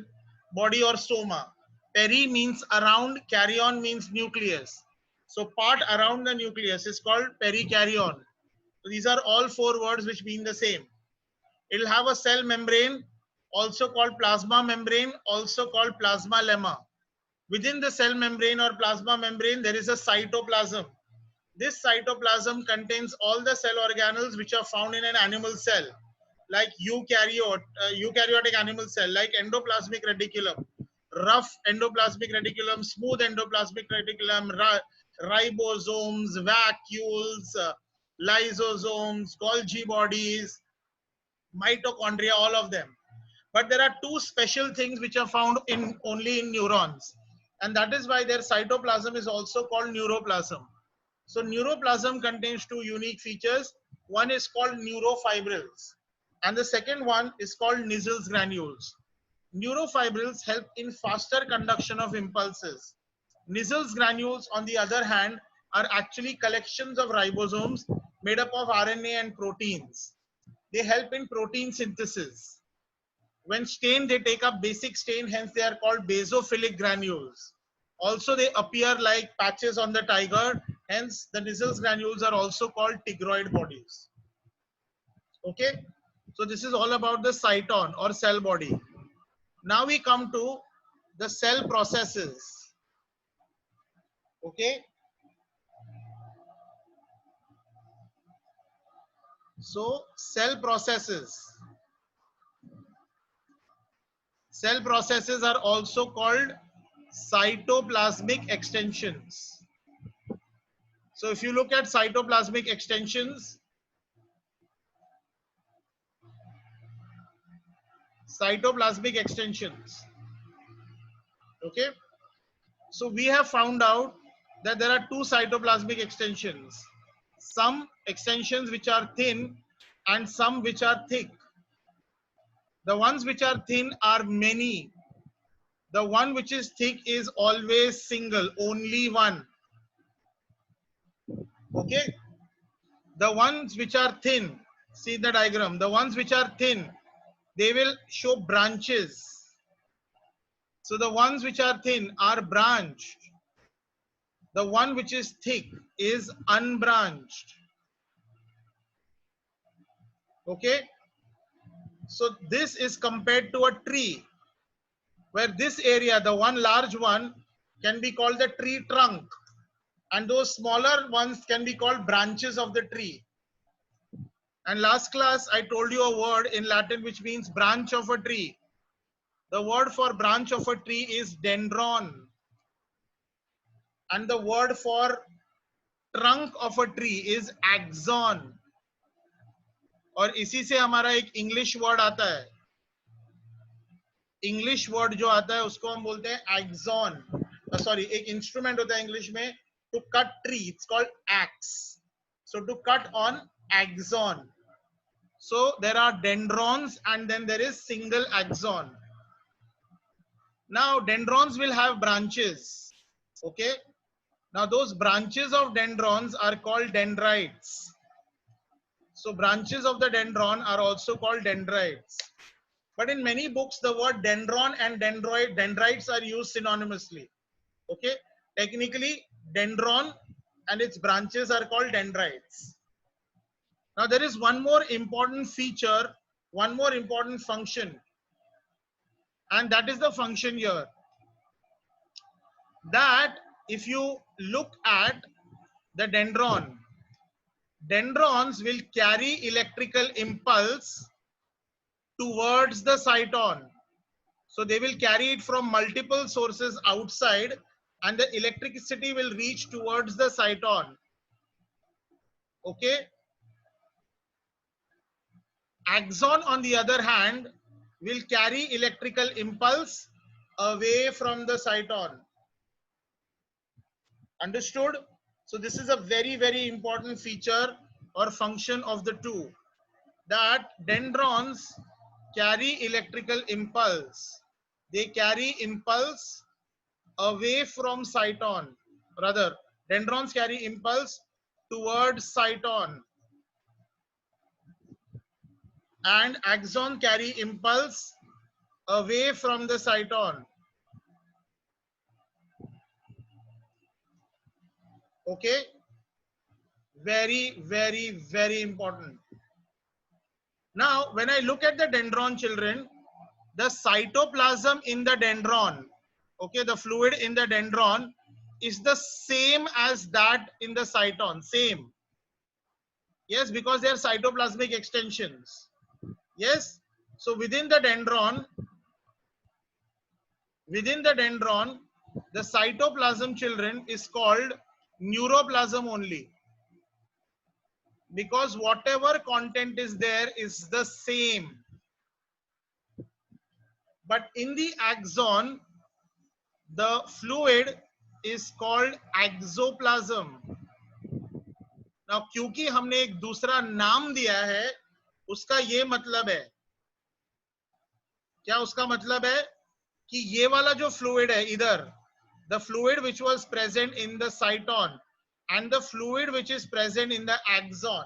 A: body or soma. Peri means around, karyon means nucleus. So part around the nucleus is called perikaryon. So these are all four words which mean the same. It will have a cell membrane, also called plasma membrane, also called plasma lemma. Within the cell membrane or plasma membrane, there is a cytoplasm. This cytoplasm contains all the cell organelles which are found in an animal cell, like eukaryotic animal cell, like endoplasmic reticulum, rough endoplasmic reticulum, smooth endoplasmic reticulum, ribosomes, vacuoles, lysosomes, Golgi bodies, mitochondria, all of them. But there are two special things which are found only in neurons, and that is why their cytoplasm is also called neuroplasm. So neuroplasm contains two unique features. One is called neurofibrils, and the second one is called Nissls granules. Neurofibrils help in faster conduction of impulses. Nissls granules, on the other hand, are actually collections of ribosomes made up of RNA and proteins. They help in protein synthesis. When stained, they take up basic stain, hence they are called basophilic granules. Also, they appear like patches on the tiger, hence the Nissls granules are also called tigroid bodies. Okay, so this is all about the cyton or cell body. Now we come to the cell processes. Okay, so cell processes. Cell processes are also called cytoplasmic extensions. So if you look at cytoplasmic extensions, okay, so we have found out that there are two cytoplasmic extensions, some extensions which are thin and some which are thick. The ones which are thin are many. The one which is thick is always single, only one. Okay, the ones which are thin, see the diagram, the ones which are thin, they will show branches. So the ones which are thin are branched. The one which is thick is unbranched. Okay, so this is compared to a tree, where this area, the one large one, can be called the tree trunk, and those smaller ones can be called branches of the tree. And last class I told you a word in Latin which means branch of a tree. The word for branch of a tree is dendron, and the word for trunk of a tree is axon. और इसी से हमारा एक English word आता है, English word जो आता है उसको हम बोलते हैं एक्सॉन. सॉरी, एक इंस्ट्रूमेंट होता है इंग्लिश में to cut tree, it's called axe. So to cut on axon. So there are dendrons and then there is single axon. Now dendrons will have branches. Okay, now those branches of dendrons are called dendrites. So branches of the dendron are also called dendrites. But in many books, the word dendron and dendrites are used synonymously. Okay, technically dendron and its branches are called dendrites. Now there is one more important feature, one more important function, and that is the function here. That if you look at the dendron, dendrons will carry electrical impulse towards the cyton. So they will carry it from multiple sources outside and the electricity will reach towards the cyton. Okay. Axon, on the other hand, will carry electrical impulse away from the cyton. Understood? So this is a very, very important feature or function of the two, that dendrons carry electrical impulse. They carry impulse away from cyton. Rather, dendrons carry impulse towards cyton, and axon carry impulse away from the cyton. Okay, very, very, very important. Now, when I look at the dendron, children, the cytoplasm in the dendron, okay, the fluid in the dendron is the same as that in the cyton. Same. Yes, because they are cytoplasmic extensions. Yes. So within the dendron, the cytoplasm, children, is called neuroplasm only, because whatever content is there is the same. But in the axon, the fluid is called axoplasm. Now, क्योंकि हमने एक दूसरा नाम दिया है, उसका ये मतलब है, क्या उसका मतलब है कि ये वाला जो fluid है इधर, the fluid which was present in the cyton and the fluid which is present in the axon,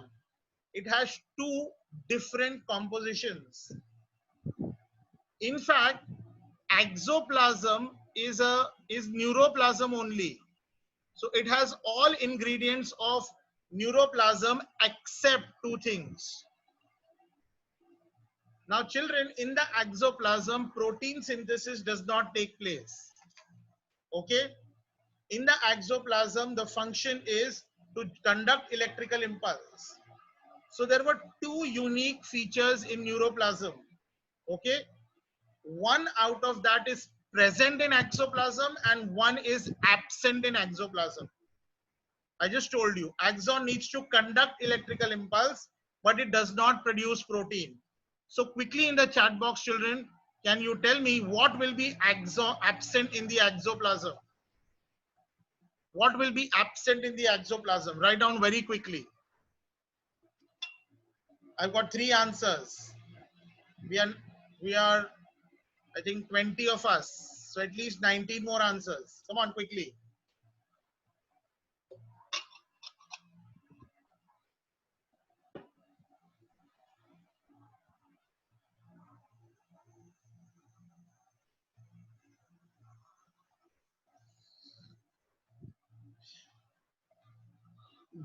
A: it has two different compositions. In fact, axoplasm is neuroplasm only. So it has all ingredients of neuroplasm except two things. Now, children, in the axoplasm, protein synthesis does not take place. Okay? In the axoplasm, the function is to conduct electrical impulse. So there were two unique features in neuroplasm. Okay? One out of that is present in axoplasm and one is absent in axoplasm. I just told you, axon needs to conduct electrical impulse, but it does not produce protein. So quickly in the chat box, children, can you tell me what will be absent in the axoplasm? What will be absent in the axoplasm? Write down very quickly. I've got 3 answers. We are, I think, 20 of us. So at least 19 more answers. Come on, quickly.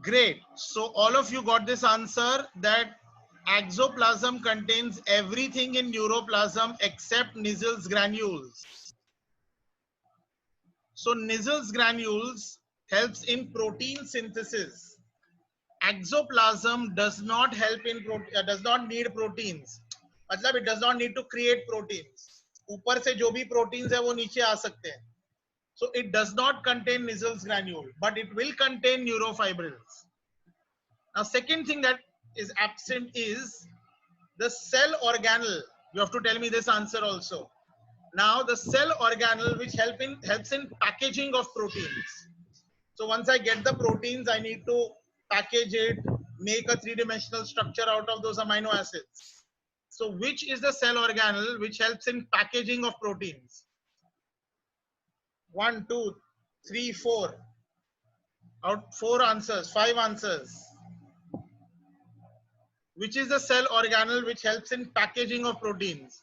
A: Great. So all of you got this answer, that axoplasm contains everything in neuroplasm except Nissls granules. So Nissls granules helps in protein synthesis. Axoplasm does not help in does not need proteins. मतलब it does not need to create proteins. ऊपर से जो भी proteins है वो नीचे आ सकते हैं. So it does not contain Nissls granule, but it will contain neurofibrils. Now, second thing that is absent is the cell organelle. You have to tell me this answer also. Now, the cell organelle which helps in packaging of proteins. So once I get the proteins, I need to package it, make a 3-dimensional structure out of those amino acids. So which is the cell organelle which helps in packaging of proteins? 1, 2, 3, 4. Out 4 answers, 5 answers. Which is the cell organelle which helps in packaging of proteins?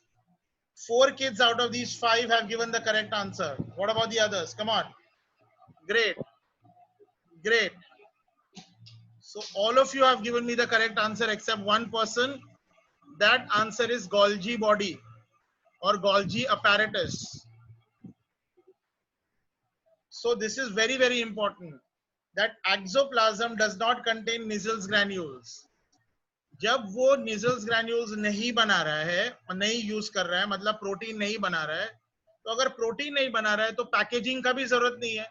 A: 4 kids out of these 5 have given the correct answer. What about the others? Come on. Great. Great. So all of you have given me the correct answer except one person. That answer is Golgi body or Golgi apparatus. So this is very, very important, that axoplasm does not contain Nissls granules. जब वो Nissls granules नहीं बना रहा है, नहीं use कर रहा है, मतलब प्रोटीन नहीं बना रहा है, तो अगर प्रोटीन नहीं बना रहा है तो पैकेजिंग का भी जरूरत नहीं है.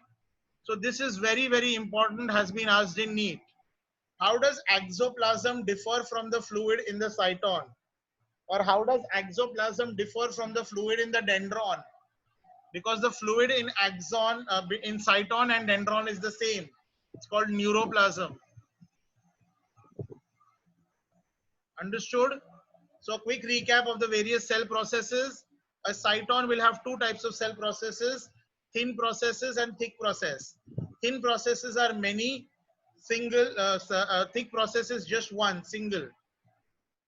A: So this is very, very important, has been asked in NEET. How does exoplasm differ from the fluid in the cyton? Or how does exoplasm differ from the fluid in the dendron? Because the fluid in axon, in cyton and dendron is the same. It's called neuroplasm. Understood? So a quick recap of the various cell processes. A cyton will have two types of cell processes, thin processes and thick process. Thin processes are many, thick processes just one, single.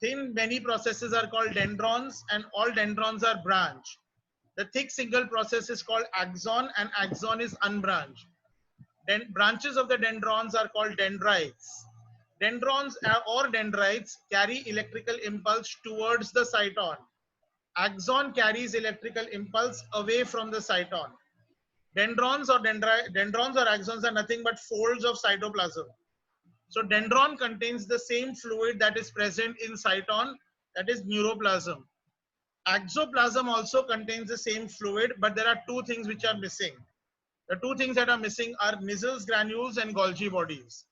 A: Thin many processes are called dendrons and all dendrons are branched. The thick single process is called axon and axon is unbranched. Branches of the dendrons are called dendrites. Dendrons or dendrites carry electrical impulse towards the cyton. Axon carries electrical impulse away from the cyton. Dendrons or axons are nothing but folds of cytoplasm. So dendron contains the same fluid that is present in cyton, that is neuroplasm. Exoplasm also contains the same fluid, but there are two things which are missing. The two things that are missing are Nissls granules and Golgi bodies.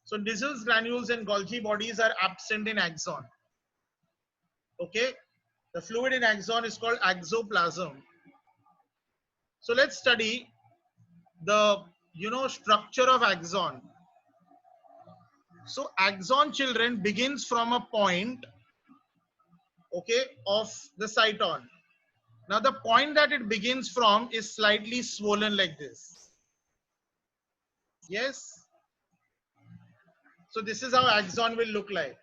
A: So Nissls granules and Golgi bodies are absent in axon. Okay, the fluid in axon is called exoplasm. So let's study the structure of axon. So axon, children, begins from a point, okay, of the cyton. Now the point that it begins from is slightly swollen like this. Yes. So this is how axon will look like.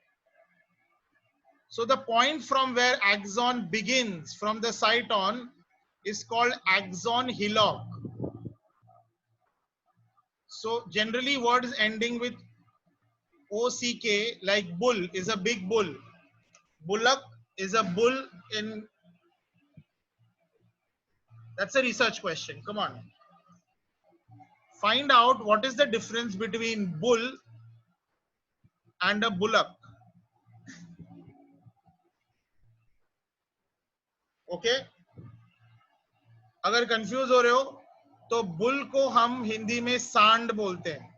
A: So the point from where axon begins from the cyton is called axon hillock. So generally words ending with OCK, like bull is a big bull. Bullock is a bull in... That's a research question. Come on. Find out what is the difference between bull and a bullock. Okay? अगर confuse हो रहे हो तो bull को हम हिंदी में सांड बोलते हैं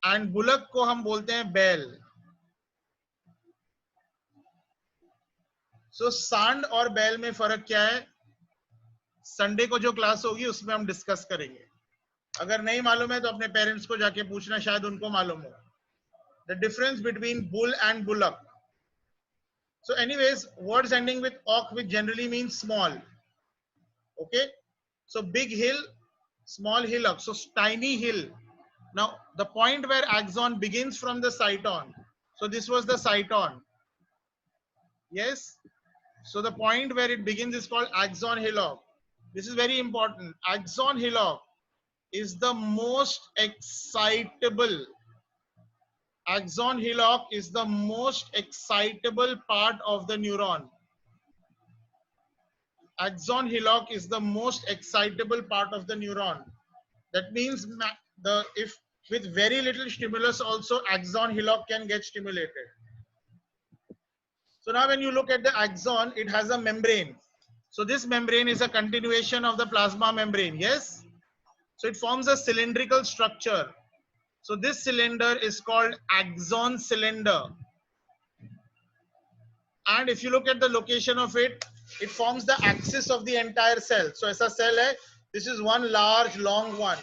A: एंड बुलक को हम बोलते हैं बैल. सो सांड और बैल में फर्क क्या है? संडे को जो क्लास होगी उसमें हम डिस्कस करेंगे. अगर नहीं मालूम है तो अपने पेरेंट्स को जाके पूछना, शायद उनको मालूम हो. The difference between bull and bullock. So anyways, words ending with "ok" which generally means small. Okay, so big hill, small hillock. So tiny hill. Now the point where axon begins from the cyton. So this was the cyton. Yes. So the point where it begins is called axon hillock. This is very important. Axon hillock is the most excitable. Axon hillock is the most excitable part of the neuron. Axon hillock is the most excitable part of the neuron. That means if with very little stimulus also axon hillock can get stimulated. So now when you look at the axon, it has a membrane. So this membrane is a continuation of the plasma membrane. Yes. So it forms a cylindrical structure. So this cylinder is called axon cylinder. And if you look at the location of it, it forms the axis of the entire cell. So as a cell hai, this is one large long one.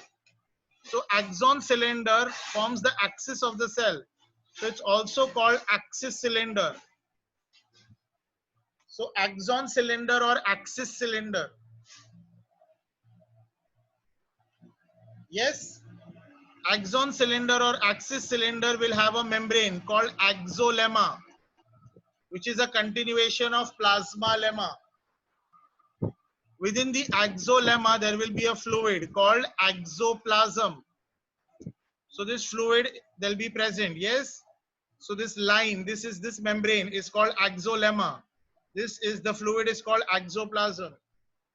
A: So axon cylinder forms the axis of the cell. So it's also called axis cylinder. So axon cylinder or axis cylinder. Yes. Axon cylinder or axis cylinder will have a membrane called axolemma, which is a continuation of plasma lemma. Within the axolemma, there will be a fluid called axoplasm. So this fluid, they'll be present. Yes. So this line, this membrane is called axolemma. This is the fluid is called axoplasm.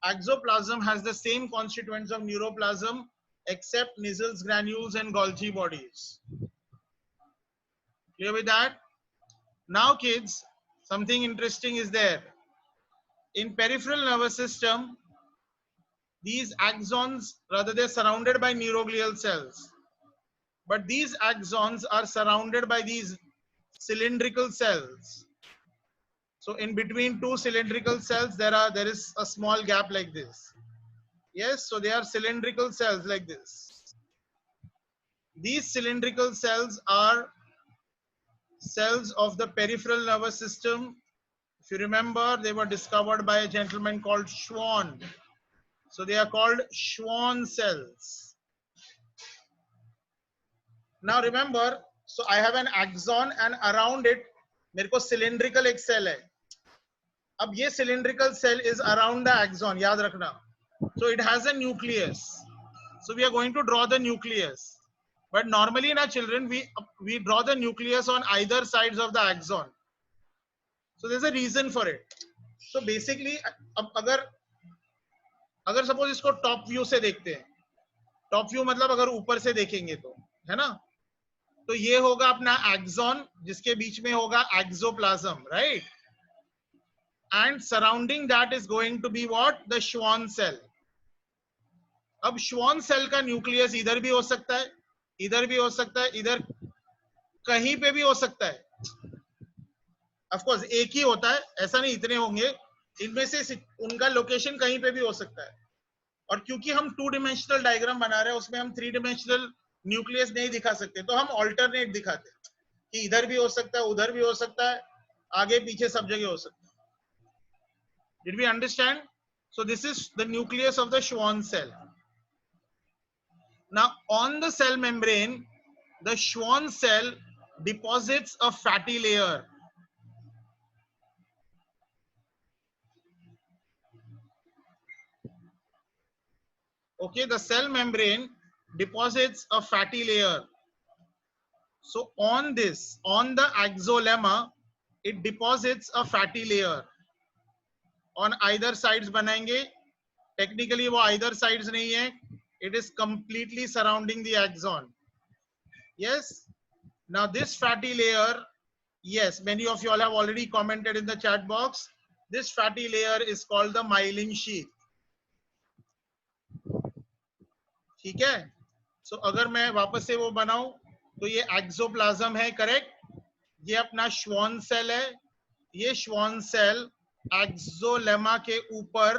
A: Axoplasm has the same constituents of neuroplasm except Nissls granules and Golgi bodies. Clear with that? Now kids, something interesting is there. in peripheral nervous system, these axons, rather they're surrounded by neuroglial cells, but these axons are surrounded by these cylindrical cells. So in between two cylindrical cells, there is a small gap like this. Yes, so they are cylindrical cells like this. These cylindrical cells are cells of the peripheral nervous system. If you remember, they were discovered by a gentleman called Schwann. So they are called Schwann cells. Now remember, so I have an axon and around it मेरे को cylindrical एक cell है. अब ये cylindrical cell is around the axon, याद रखना. So it has a nucleus. So we are going to draw the nucleus. But normally in our children, we draw the nucleus on either sides of the axon. So there's a reason for it. So basically, अब अगर suppose इसको top view से देखते हैं, top view मतलब अगर ऊपर से देखेंगे तो, है ना? तो ये होगा अपना axon, जिसके बीच में होगा exoplasm, right? And surrounding that is going to be what? The Schwann cell. अब Schwann cell का nucleus इधर भी हो सकता है, इधर भी हो सकता है, इधर कहीं पे भी हो सकता है. ऑफ कोर्स एक ही होता है, ऐसा नहीं इतने होंगे, इनमें से उनका लोकेशन कहीं पे भी हो सकता है. और क्योंकि हम 2 डिमेंशनल डायग्राम बना रहे हैं, उसमें हम 3 डिमेंशनल न्यूक्लियस नहीं दिखा सकते, तो हम ऑल्टरनेट दिखाते हैं कि इधर भी हो सकता है, उधर भी हो सकता है, आगे पीछे सब जगह हो सकता है. Did we understand? So this is the nucleus of the Schwann cell. Now on the cell membrane, the Schwann cell deposits a fatty layer. Okay, the cell membrane deposits a fatty layer. So on this, on the axolemma, it deposits a fatty layer. On either sides बनाएंगे. Technically वो either sides नहीं है. It is completely surrounding the axon. Yes. Now this fatty layer, yes, many of you all have already commented in the chat box. This fatty layer is called the myelin sheath. ठीक है. So अगर मैं वापस से वो बनाऊं, तो ये एक्सोप्लाज्म है, करेक्ट. ये अपना श्वॉन सेल है. ये श्वॉन सेल एक्सोलेमा के ऊपर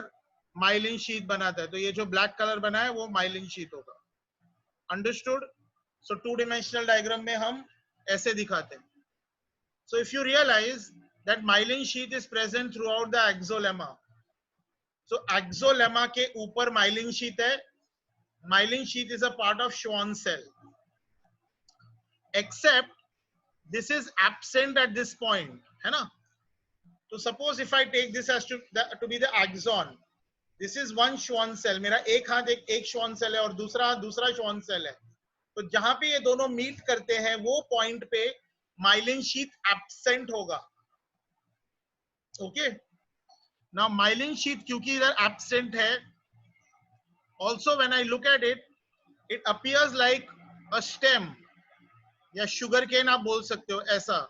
A: माइलिन शीट बनाता है. तो ये जो ब्लैक कलर बना है वो माइलिन शीट होगा. अंडरस्टूड? सो 2 डिमेंशनल डायग्राम में हम ऐसे दिखाते हैं. So if you realise that myelin sheath is present throughout the axolemma. So axolemma के ऊपर माइलिन शीट है. Myelin sheath is a part of Schwann cell, except this is absent at this point, है ना? So suppose if I take this as to be the axon, this is one Schwann cell. मेरा एक हाथ एक Schwann cell है और दूसरा हाथ दूसरा Schwann cell है. तो जहां पे ये दोनों मीट करते हैं वो पॉइंट पे myelin sheath absent होगा. Okay? Now myelin sheath क्योंकि इधर absent है, also when I look at it, it appears like a stem या sugar cane आप बोल सकते हो ऐसा.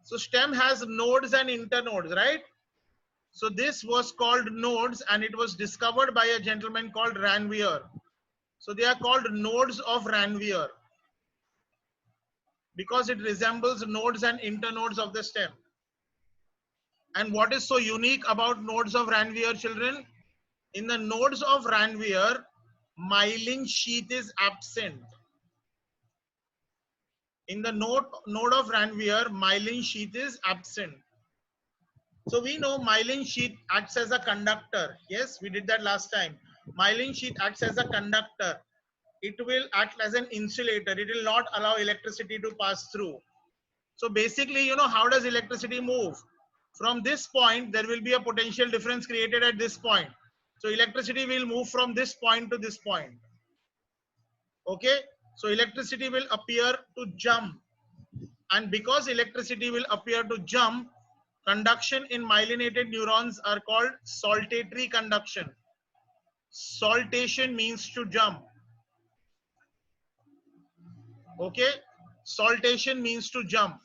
A: So stem has nodes and internodes, right? So this was called nodes and it was discovered by a gentleman called Ranvier. So they are called nodes of Ranvier because it resembles nodes and internodes of the stem. And what is so unique about nodes of Ranvier, children? In the nodes of Ranvier, myelin sheath is absent. In the node of Ranvier, myelin sheath is absent. So we know myelin sheath acts as a conductor. Yes, we did that last time. Myelin sheath acts as a conductor. It will act as an insulator. It will not allow electricity to pass through. So basically, you know, how does electricity move? From this point, there will be a potential difference created at this point. So electricity will move from this point to this point. Okay, so electricity will appear to jump, and because electricity will appear to jump, conduction in myelinated neurons are called saltatory conduction. Saltation means to jump. Okay, saltation means to jump.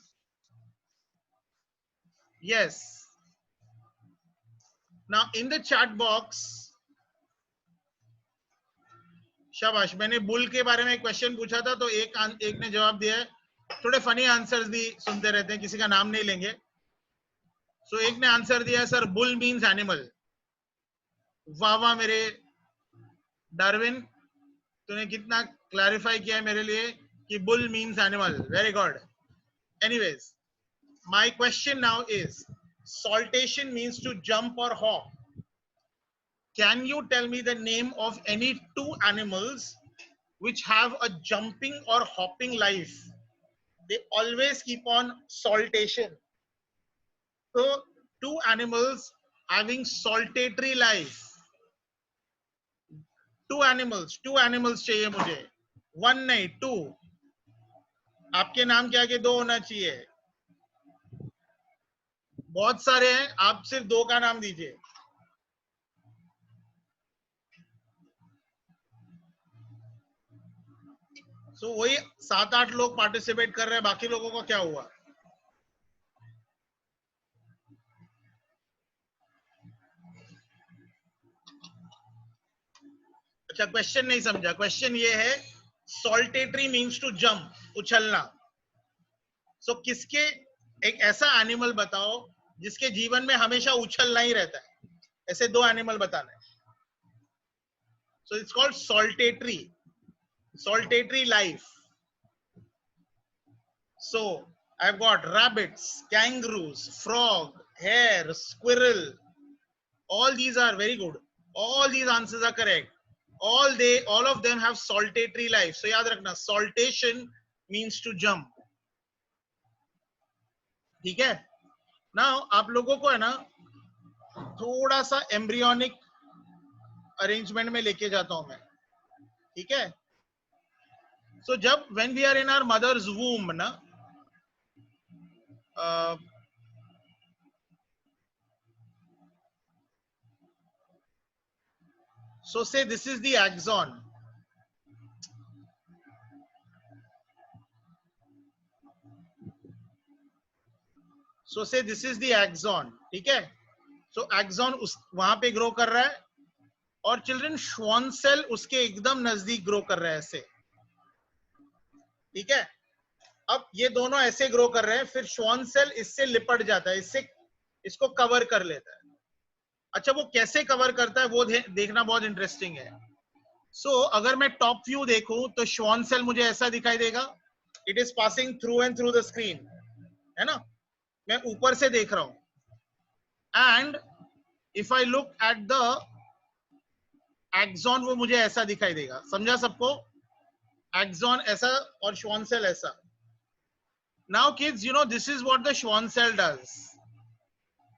A: Yes. Now in the chat box, शाबाश, मैंने bull के बारे में एक question पूछा था, तो एक ने जवाब दिया है. थोड़े फनी आंसर्स भी सुनते रहते हैं, किसी का नाम नहीं लेंगे. सो एक ने आंसर दिया है, सर बुल मीन्स एनिमल. वाह वाह मेरे डार्विन, तूने कितना क्लैरिफाई किया है मेरे लिए कि bull means animal. Very good. Anyways, my question now is, saltation means to jump or hop. Can you tell me the name of any two animals which have a jumping or hopping life? They always keep on saltation. So two animals having saltatory life. Two animals चाहिए मुझे. One नहीं, two. आपके नाम के आगे दो होना चाहिए. बहुत सारे हैं, आप सिर्फ दो का नाम दीजिए. सो वही 7-8 लोग पार्टिसिपेट कर रहे हैं, बाकी लोगों को क्या हुआ? अच्छा, क्वेश्चन नहीं समझा. क्वेश्चन ये है, सॉल्टेटरी मीन्स टू जंप, उछलना. सो किसके, एक ऐसा एनिमल बताओ जिसके जीवन में हमेशा उछलना ही रहता है. ऐसे दो एनिमल बताना है. So it's called saltatory life. So I've got rabbits, kangaroos, frog, hare, squirrel. All these are very good. All these answers are correct. All of them have saltatory life. So याद रखना, saltation means to jump. ठीक है. Now आप लोगों को है ना थोड़ा सा एम्ब्रियोनिक अरेंजमेंट में लेके जाता हूं मैं. ठीक है. So जब when we are in our mother's womb ना, so say this is the axon. So say this is the axon. ठीक है. So axon वहां पे ग्रो कर रहा है, और चिल्ड्रन श्वान सेल उसके एकदम नजदीक ग्रो कर रहा है ऐसे. ठीक है. अब ये दोनों ऐसे ग्रो कर रहे हैं, फिर श्वान सेल इससे लिपट जाता है, इसको कवर कर लेता है. अच्छा, वो कैसे कवर करता है वो देखना बहुत इंटरेस्टिंग है. सो अगर मैं टॉप व्यू देखूं तो श्वान सेल मुझे ऐसा दिखाई देगा. It is passing through and through the screen, है ना. मैं ऊपर से देख रहा हूं. And if I look at the axon, वो मुझे ऐसा दिखाई देगा. समझा सबको? एक्सॉन ऐसा और श्वान सेल ऐसा. Now kids, you know, this is what the Schwann cell does.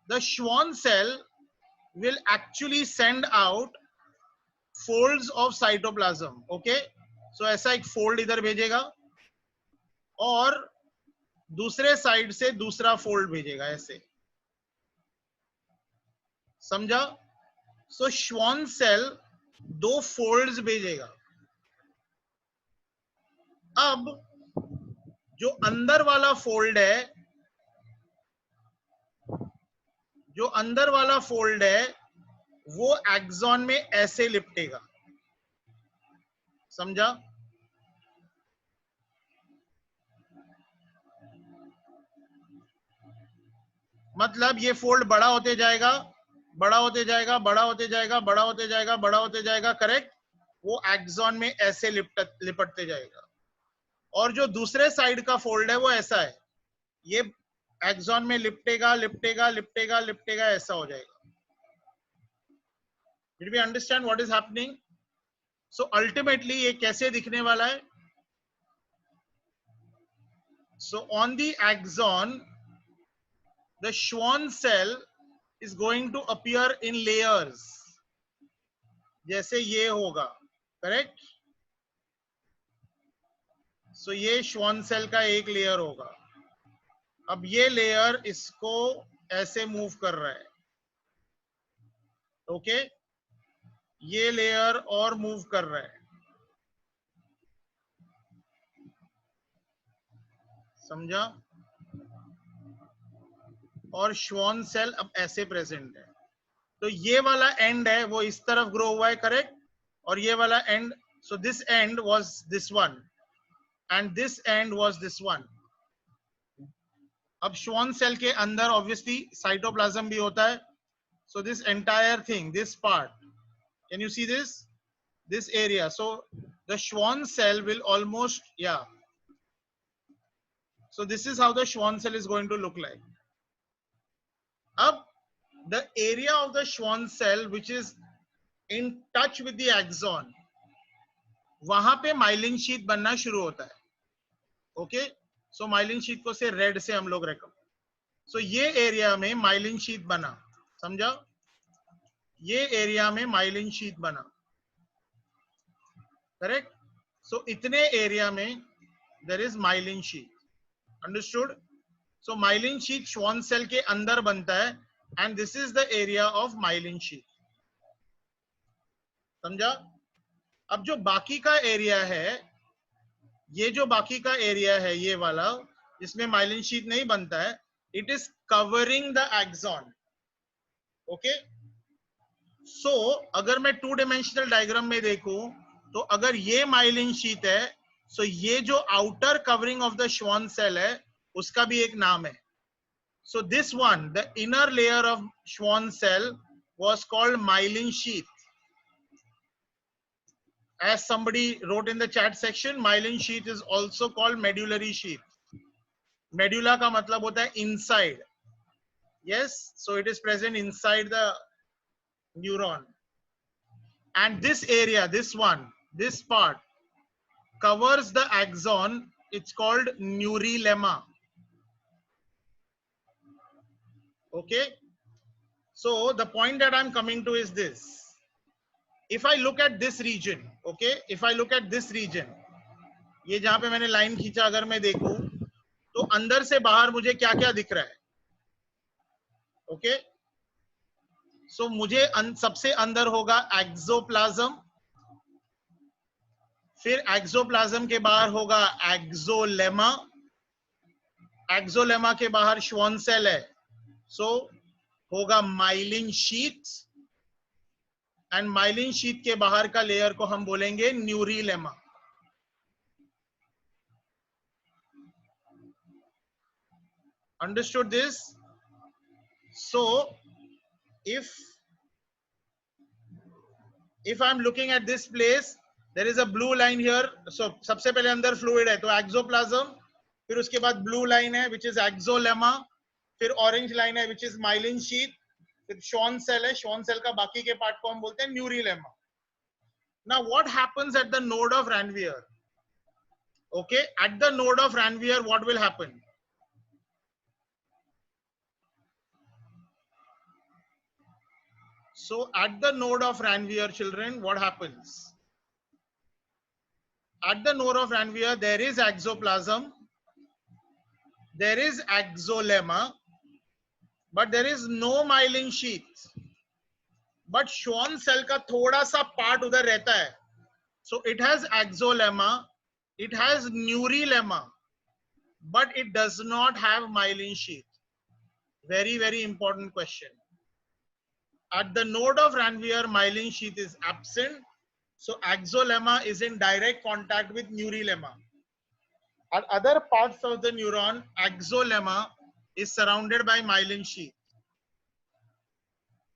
A: The Schwann cell will actually send out folds of cytoplasm. Okay, so ऐसा एक fold इधर भेजेगा और दूसरे साइड से दूसरा fold भेजेगा ऐसे. समझा? So Schwann cell दो folds भेजेगा. अब जो अंदर वाला फोल्ड है, वो एक्सॉन में ऐसे लिपटेगा. समझा? मतलब ये फोल्ड बड़ा होते जाएगा, बड़ा होते जाएगा, बड़ा होते जाएगा, बड़ा होते जाएगा, बड़ा होते जाएगा. करेक्ट. वो एक्सॉन में ऐसे लिपटते जाएगा. और जो दूसरे साइड का फोल्ड है वो ऐसा है, ये एक्सॉन में लिपटेगा, लिपटेगा, लिपटेगा, लिपटेगा, ऐसा हो जाएगा. Did we understand what is happening? So ultimately ये कैसे दिखने वाला है? So on the axon, the Schwann cell is going to appear in layers. जैसे ये होगा. करेक्ट. So ये Schwann cell का एक लेयर होगा. अब ये लेयर इसको ऐसे मूव कर रहा है. ओके. ये लेयर और मूव कर रहा है. समझा? और Schwann cell अब ऐसे प्रेजेंट है. तो ये वाला एंड है वो इस तरफ ग्रो हुआ है, करेक्ट, और ये वाला and, so this and was this one and this and was this one. अब श्वान सेल के अंदर ऑब्वियसली साइटोप्लाज्म भी होता है. So this entire thing, this part, can you see this area, so the Schwann cell will almost, yeah, so this is how the Schwann cell is going to look like. Ab the area of the Schwann cell which is in touch with the axon, वहां पे myelin sheath बनना शुरू होता है. Okay, सो myelin sheet को से red से हम लोग रेकम, सो ये एरिया में माइलिन शीट बना, समझा, ये एरिया में माइलिन शीट बना, करेक्ट. सो इतने एरिया में there is myelin sheath, understood. So myelin sheath Schwann cell के अंदर बनता है and this is the area of myelin sheath, समझा. अब जो बाकी का एरिया है, ये जो बाकी का एरिया है ये वाला, जिसमें माइलिन शीट नहीं बनता है, it is covering the axon. Okay, so अगर मैं 2 डायमेंशनल डायग्राम में देखूं तो अगर ये माइलिन शीट है, सो ये जो outer covering of the Schwann cell है उसका भी एक नाम है. So this one, the inner layer of Schwann cell was called myelin sheath. As somebody wrote in the chat section, myelin sheath is also called medullary sheath. Medulla का मतलब होता है inside. Yes, so it is present inside the neuron. And this area, this one, this part covers the axon. It's called neurilemma. Okay. So the point that I'm coming to is this. If I look at this region, okay, if I look at this region, ये जहां पे मैंने line खींचा, अगर मैं देखूं तो अंदर से बाहर मुझे क्या क्या दिख रहा है. ओके, सो मुझे सबसे अंदर होगा एक्सोप्लाज्म, फिर एक्सोप्लाज्म के बाहर होगा एक्सोलेमा, एक्सोलेमा के बाहर श्वान सेल है, सो होगा myelin sheath, and myelin sheath के बाहर का लेयर को हम बोलेंगे न्यूरिलेमा. Understood this? So if I'm looking at this place, there is a blue line here. So सबसे पहले अंदर फ्लूइड है तो एक्सोप्लाज्म, फिर उसके बाद ब्लू लाइन है which is एक्सोलेमा, फिर ऑरेंज लाइन है which is माइलिन शीट, फिर श्वान सेल है, श्वान सेल का बाकी के पार्ट को हम बोलते हैं न्यूरिलेमा. Now what happens at the node of Ranvier? Okay, at the node of Ranvier what will happen? So at the node of Ranvier, children, what happens? At the node of Ranvier there is exoplasm, there is exolemma, but there is no myelin sheath. But Schwann cell का थोड़ा सा part उधर रहता है. So it has exolemma, it has neurilemma, but it does not have myelin sheath. Very, very important question. At the node of Ranvier, myelin sheath is absent. So exolemma is in direct contact with neurilemma. At other parts of the neuron, exolemma is surrounded by myelin sheath.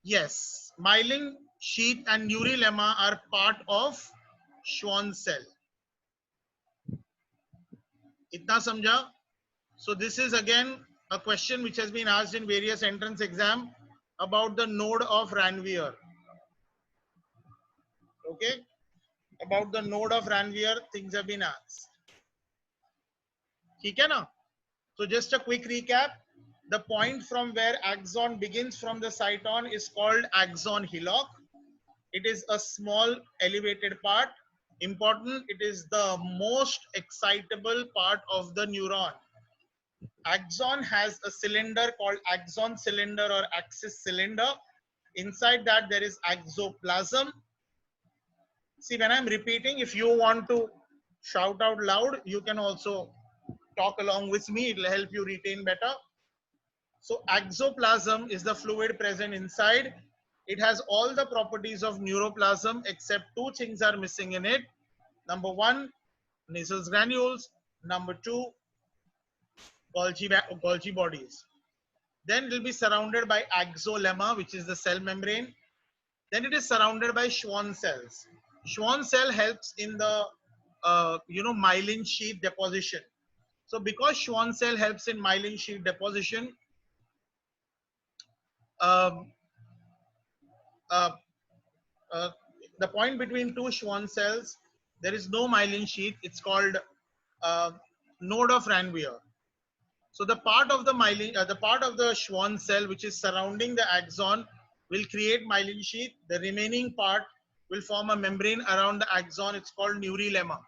A: Yes, myelin sheath and neurilemma are part of Schwann cell. Itna samjha? So this is again a question which has been asked in various entrance exam about the node of Ranvier. Okay, about the node of Ranvier things have been asked. ठीक है ना? So just a quick recap. The point from where axon begins from the cyton is called axon hillock. It is a small elevated part. Important, it is the most excitable part of the neuron. Axon has a cylinder called axon cylinder or axis cylinder. Inside that there is exoplasm. See, when I'm repeating, if you want to shout out loud, you can also talk along with me. It will help you retain better. So exoplasm is the fluid present inside. It has all the properties of neuroplasm except two things are missing in it. Number one, Nissls granules. Number two, Golgi bodies. Then it will be surrounded by axolemma, which is the cell membrane. Then it is surrounded by Schwann cells. Schwann cell helps in the myelin sheath deposition. So because Schwann cell helps in myelin sheath deposition, um, uh, the point between two Schwann cells, there is no myelin sheath. It's called node of Ranvier. So the part of the myelin, the part of the Schwann cell which is surrounding the axon will create myelin sheath. The remaining part will form a membrane around the axon. It's called neurilemma.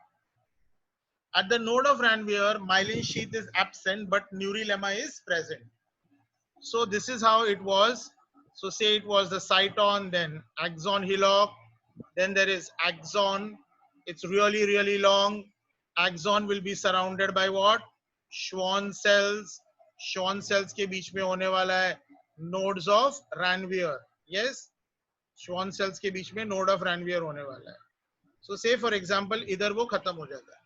A: At the node of Ranvier, myelin sheath is absent, but neurilemma is present. So this is how it was. So say it was the cyton, then axon hillock, then there is axon. It's really, really long. Axon will be surrounded by what? Schwann cells. Schwann cells के बीच में होने वाला है nodes of Ranvier. Yes, Schwann cells के बीच में node of Ranvier होने वाला है. So say for example, इधर वो खत्म हो जाता है.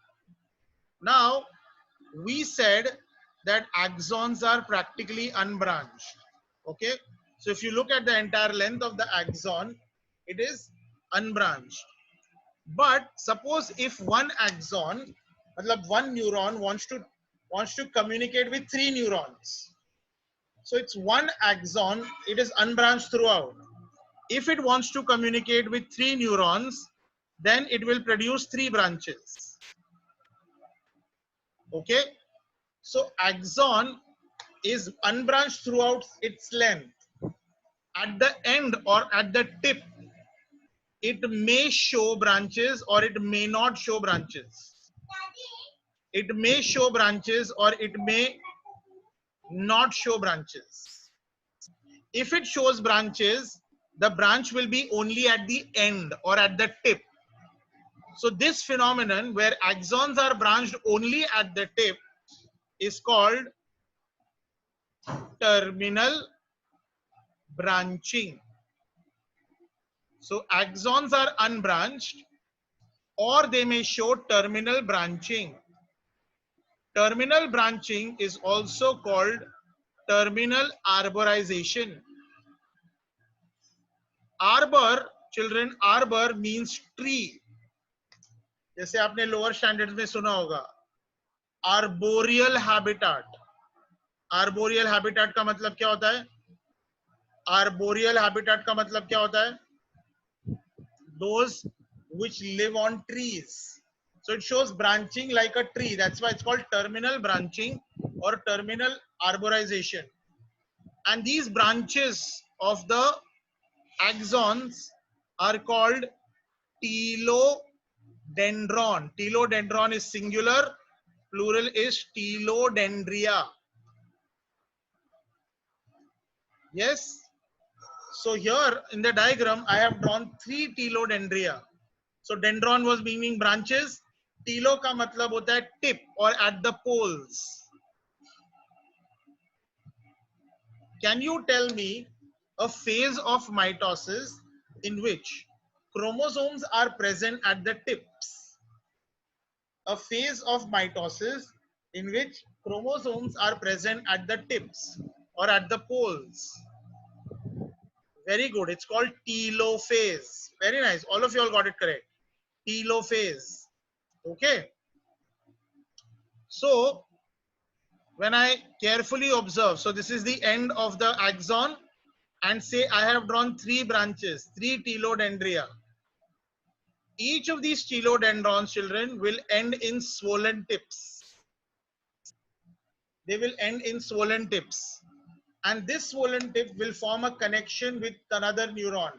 A: Now we said that axons are practically unbranched. Okay, so if you look at the entire length of the axon, it is unbranched. But suppose if one axon, मतलब one neuron wants to communicate with three neurons. So it's one axon, it is unbranched throughout. If it wants to communicate with three neurons, then it will produce three branches. Okay, so axon is unbranched throughout its length. At the end or at the tip, it may show branches or it may not show branches. It may show branches or it may not show branches. If it shows branches, the branch will be only at the end or at the tip. So this phenomenon where axons are branched only at the tip is called terminal branching. So axons are unbranched or they may show terminal branching. Terminal branching is also called terminal arborization. Arbor, children, arbor means tree. जैसे आपने lower standards में सुना होगा arboreal habitat. Arboreal habitat का मतलब क्या होता है? आर्बोरियल हैबिटेट का मतलब क्या होता है? Those which live on trees. So it shows branching like a tree. That's why it's called terminal branching or terminal arborization. And these branches of the axons are called telodendron. Telodendron is singular, plural is telodendria. Yes. So here in the diagram, I have drawn three telodendria. So dendron was meaning branches. Telo का मतलब होता है tip or at the poles. Can you tell me a phase of mitosis in which chromosomes are present at the tips? A phase of mitosis in which chromosomes are present at the tips or at the poles. Very good. It's called telophase. Very nice. All of you all got it correct. Telophase. Okay. So when I carefully observe, so this is the end of the axon, and say I have drawn three branches, three telodendria. Each of these telodendrons, children, will end in swollen tips. They will end in swollen tips. And this swollen tip will form a connection with another neuron.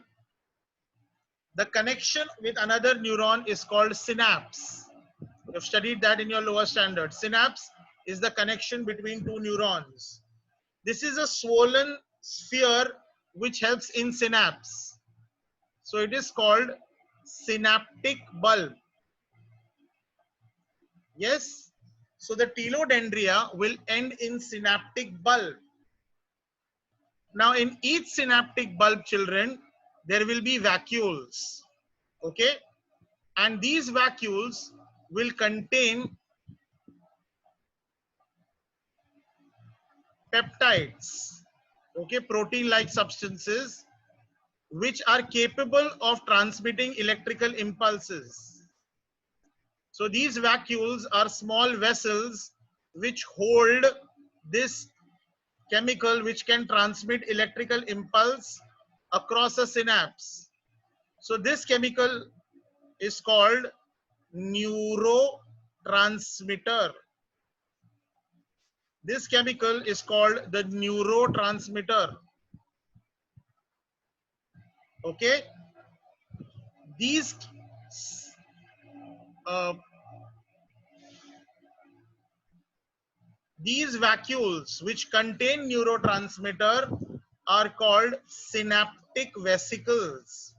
A: The connection with another neuron is called synapse. You have studied that in your lower standard. Synapse is the connection between two neurons. This is a swollen sphere which helps in synapse. So it is called synaptic bulb. Yes. So the telodendria will end in synaptic bulb. Now in each synaptic bulb, children, there will be vacuoles. Okay, and these vacuoles will contain peptides, okay, protein like substances which are capable of transmitting electrical impulses. So these vacuoles are small vessels which hold this chemical which can transmit electrical impulse across a synapse. So this chemical is called neurotransmitter. This chemical is called the neurotransmitter. Okay, these uh, these vacuoles which contain neurotransmitter are called synaptic vesicles.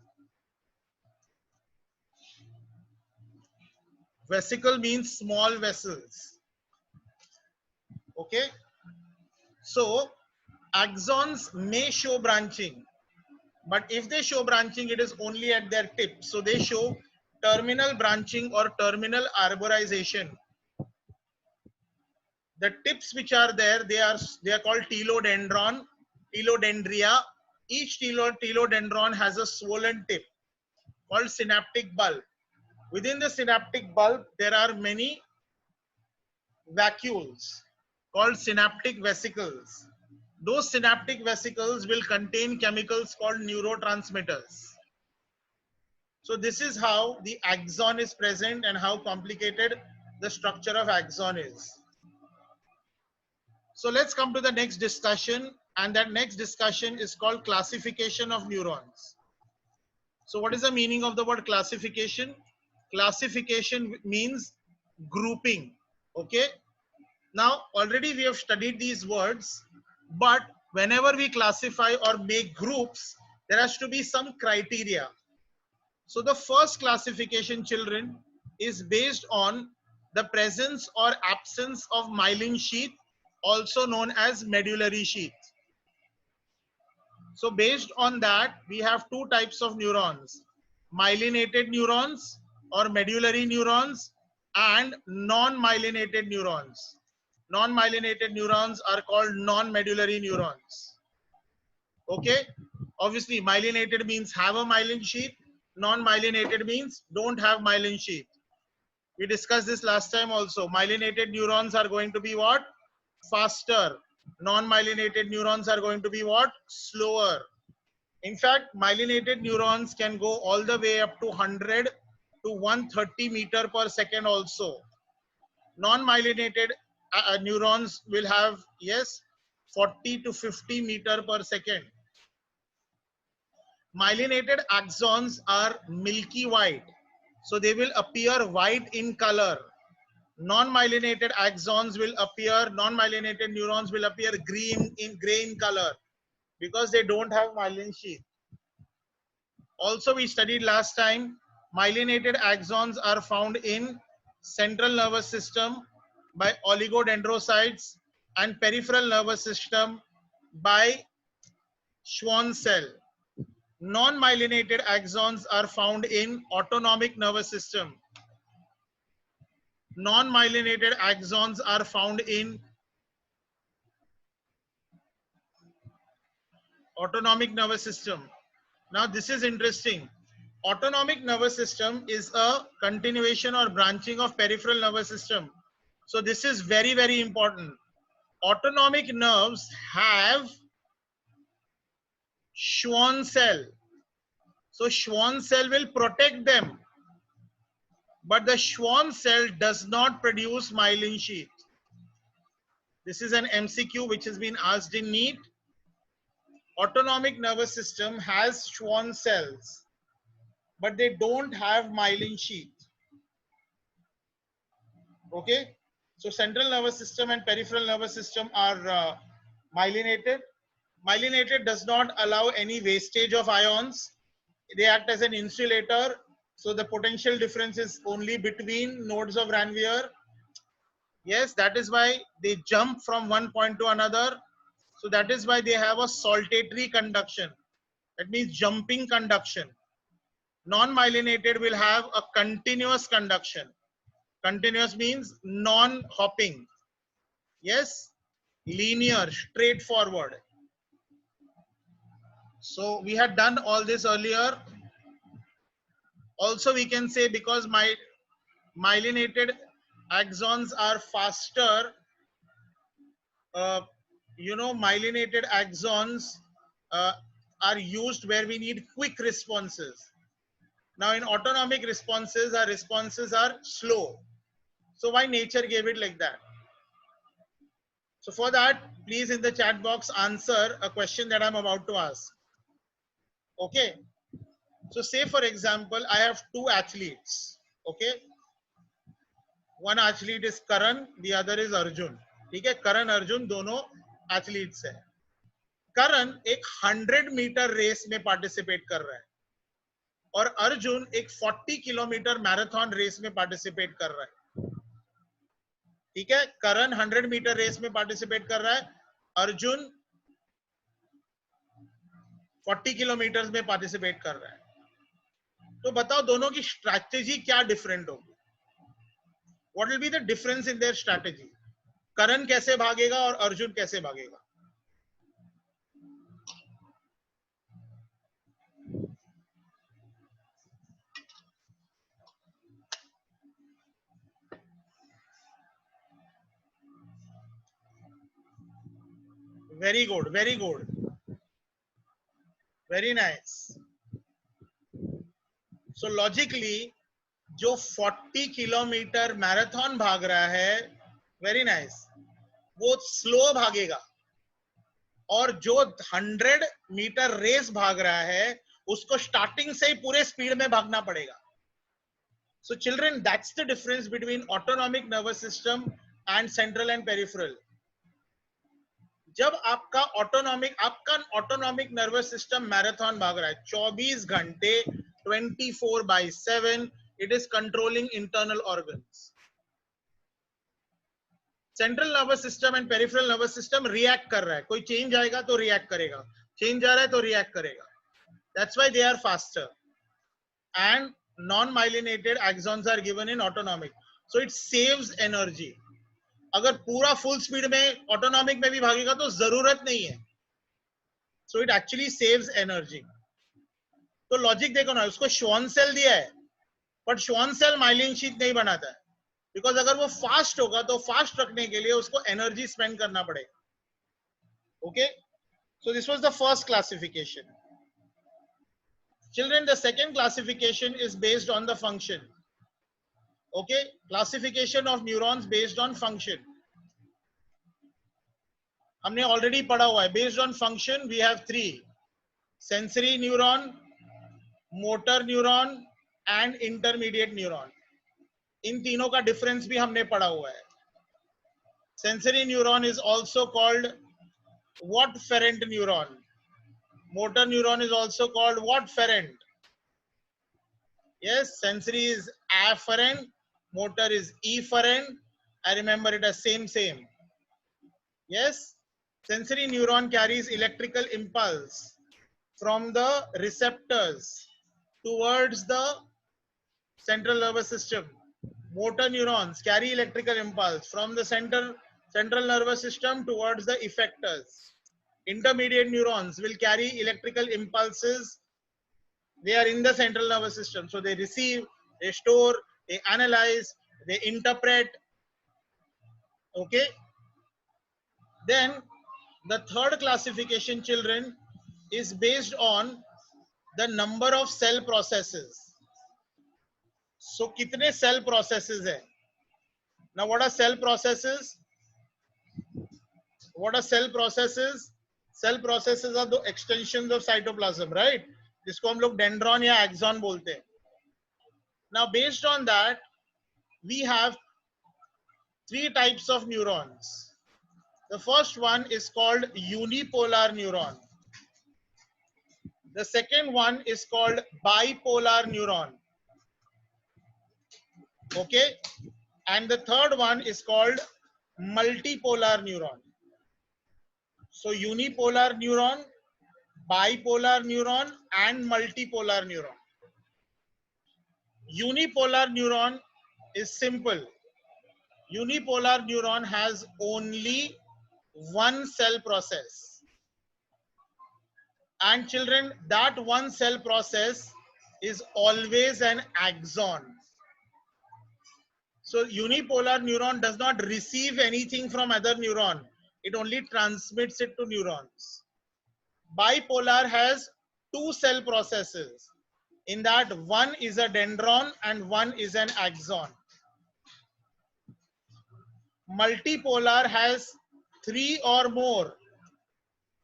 A: Vesicle means small vessels. Okay, so axons may show branching, but if they show branching, it is only at their tip. So they show terminal branching or terminal arborization. The tips which are there, they are called telodendron, telodendria. Each telodendron has a swollen tip called synaptic bulb. Within the synaptic bulb, there are many vacuoles called synaptic vesicles. Those synaptic vesicles will contain chemicals called neurotransmitters. So this is how the axon is present and how complicated the structure of axon is. So let's come to the next discussion, and that next discussion is called classification of neurons. So what is the meaning of the word classification? Classification means grouping. Okay. Now already we have studied these words, but whenever we classify or make groups, there has to be some criteria. So the first classification, children, is based on the presence or absence of myelin sheath, also known as medullary sheath. So based on that, we have two types of neurons: myelinated neurons or medullary neurons, and non-myelinated neurons. Non-myelinated neurons are called non-medullary neurons. Okay, obviously myelinated means have a myelin sheath, non-myelinated means don't have myelin sheath. We discussed this last time also. Myelinated neurons are going to be what? Faster. Non-myelinated neurons are going to be what? Slower. In fact, myelinated neurons can go all the way up to 100 to 130 meter per second also. Non-myelinated neurons will have, yes, 40 to 50 meter per second. Myelinated axons are milky white, so they will appear white in color. Non-myelinated axons will appear, non-myelinated neurons will appear green in gray in color because they don't have myelin sheath. Also, we studied last time, myelinated axons are found in central nervous system by oligodendrocytes and peripheral nervous system by Schwann cell. Non-myelinated axons are found in autonomic nervous system. Non-myelinated axons are found in autonomic nervous system. Now this is interesting. Autonomic nervous system is a continuation or branching of peripheral nervous system. So this is very, very important. Autonomic nerves have Schwann cell. So Schwann cell will protect them. But the Schwann cell does not produce myelin sheath. This is an MCQ which has been asked in NEET. Autonomic nervous system has Schwann cells, but they don't have myelin sheath. Okay, so central nervous system and peripheral nervous system are myelinated. Myelinated does not allow any wastage of ions. They act as an insulator. So the potential difference is only between nodes of Ranvier. Yes, that is why they jump from one point to another. So that is why they have a saltatory conduction. That means jumping conduction. Non-myelinated will have a continuous conduction. Continuous means non-hopping. Yes, linear, straightforward. So we had done all this earlier. Also, we can say because my myelinated axons are faster, myelinated axons uh, are used where we need quick responses. Now in autonomic responses, our responses are slow. So why nature gave it like that? So for that, please in the chat box answer a question that I'm about to ask. Okay. So say for example, I have two athletes. Okay. One athlete is Karan, the other is Arjun. ठीक है, Karan Arjun दोनों athletes हैं. Karan एक 100 metre race में participate कर रहा है और अर्जुन एक 40 किलोमीटर मैराथन रेस में पार्टिसिपेट कर रहा है. ठीक है, करण 100 मीटर रेस में पार्टिसिपेट कर रहा है, अर्जुन 40 किलोमीटर में पार्टिसिपेट कर रहा है. तो बताओ दोनों की स्ट्रैटेजी क्या डिफरेंट होगी? What will be the difference in their strategy? Karan कैसे भागेगा और अर्जुन कैसे भागेगा? Very good, very good, very nice. So logically जो 40 किलोमीटर मैराथन भाग रहा है, वेरी नाइस, वो स्लो भागेगा और जो 100 मीटर रेस भाग रहा है उसको स्टार्टिंग से ही पूरे स्पीड में भागना पड़ेगा. So children, that's the difference between autonomic nervous system and central and peripheral. जब आपका ऑटोनॉमिक नर्वस सिस्टम मैराथन भाग रहा है 24 घंटे 24/7, it is controlling internal organs. Central nervous system and peripheral nervous system react कर रहा है. कोई चेंज आएगा तो रिएक्ट करेगा, चेंज आ रहा है तो रिएक्ट करेगा. That's why they are faster and non-myelinated axons are given in autonomic, so it saves energy. अगर पूरा फुल स्पीड में ऑटोनॉमिक में भी भागेगा तो जरूरत नहीं है. so it actually saves energy. तो लॉजिक देखो ना, उसको श्वान सेल दिया है but Schwann cell myelin sheath नहीं बनाता है, बिकॉज अगर वो फास्ट होगा तो फास्ट रखने के लिए उसको एनर्जी स्पेंड करना पड़ेगा. Okay, so this was the first classification. Children, the second classification is based on the function. Okay, classification of neurons based on function. हमने already पढ़ा हुआ है. Based on function, we have three: sensory neuron, motor neuron, and intermediate neuron. इन तीनों का difference भी हमने पढ़ा हुआ है. Sensory neuron is also called what ferent neuron. Motor neuron is also called what ferent? Yes, sensory is afferent, motor is efferent. I remember it as same. Yes, sensory neuron carries electrical impulse from the receptors towards the central nervous system. Motor neurons carry electrical impulse from the central nervous system towards the effectors. Intermediate neurons will carry electrical impulses. They are in the central nervous system, so they receive, they store, they analyze, they interpret. Okay, then the third classification, children, is based on the number of cell processes. So kitne cell processes hai? Now what are cell processes? What are cell processes? Cell processes are the extensions of cytoplasm, right? जिसको हम लोग dendron या axon बोलते हैं. Now based on that, we have three types of neurons. The first one is called unipolar neuron. The second one is called bipolar neuron. Okay, and the third one is called multipolar neuron. So unipolar neuron, bipolar neuron and multipolar neuron. Unipolar neuron is simple. Unipolar neuron has only one cell process. And children, that one cell process is always an axon. So unipolar neuron does not receive anything from other neuron. It only transmits it to neurons. Bipolar has two cell processes. In that, one is a dendron and one is an axon. Multipolar has three or more.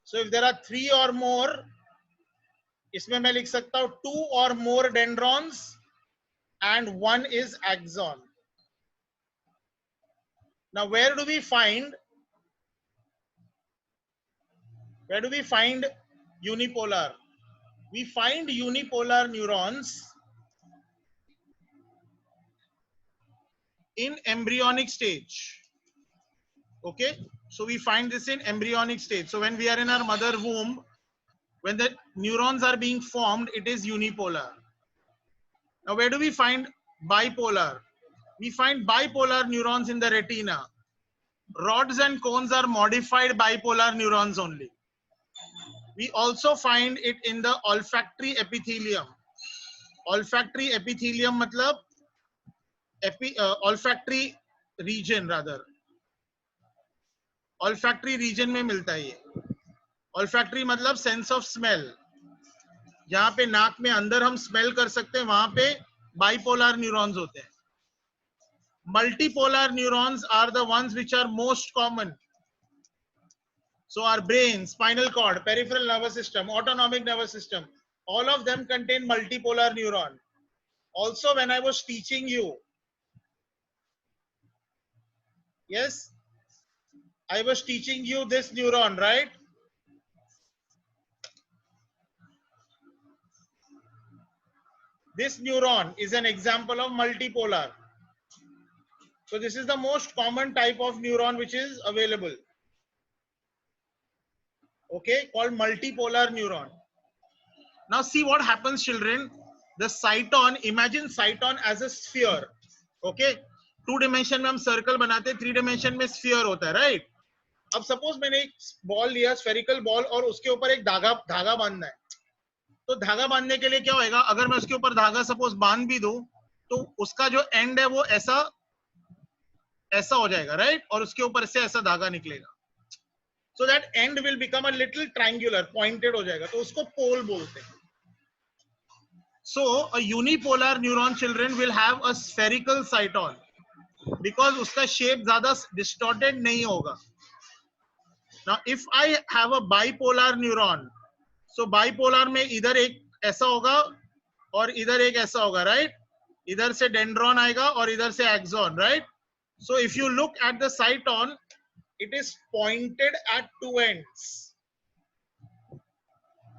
A: So if there are three or more, इसमें मैं लिख सकता हूं two or more dendrons and one is axon. Now where do we find unipolar? We find unipolar neurons in embryonic stage. Okay, so we find this in embryonic stage. So when we are in our mother womb, when the neurons are being formed, it is unipolar. Now where do we find bipolar? We find bipolar neurons in the retina. Rods and cones are modified bipolar neurons only. We also find it in the olfactory epithelium. Olfactory epithelium matlab olfactory region rather. Olfactory region में मिलता है ये. Olfactory मतलब sense of smell. जहाँ पे नाक में अंदर हम smell कर सकते हैं वहाँ पे bipolar neurons होते हैं. Multipolar neurons are the ones which are most common. So our brain, spinal cord, peripheral nervous system, autonomic nervous system, all of them contain multipolar neuron. Also, when I was teaching you, yes, I was teaching you this neuron, right? This neuron is an example of multipolar. So this is the most common type of neuron which is available. Okay, called multipolar neuron. Now see what happens, children. The cyton, imagine cyton as a sphere. Okay, 2 dimension में हम circle बनाते हैं, 3 dimension में sphere होता है, right? अब suppose मैंने एक बॉल लिया, spherical ball, और उसके ऊपर एक धागा बांधना है. तो धागा बांधने के लिए क्या होएगा? अगर मैं उसके ऊपर धागा suppose बांध भी दूं, तो उसका जो end है वो ऐसा हो जाएगा, right? और उसके ऊपर से ऐसा धागा निकलेगा. So that end will become a little triangular, pointed हो जाएगा. तो उसको pole बोलते हैं. So a unipolar neuron, children, will have a spherical cyton because उसका shape ज़्यादा distorted नहीं होगा. Now if I have a bipolar neuron, so bipolar में इधर एक ऐसा होगा और इधर एक ऐसा होगा, right? इधर से dendron आएगा और इधर से axon, right? So if you look at the cyton, it is pointed at two ends.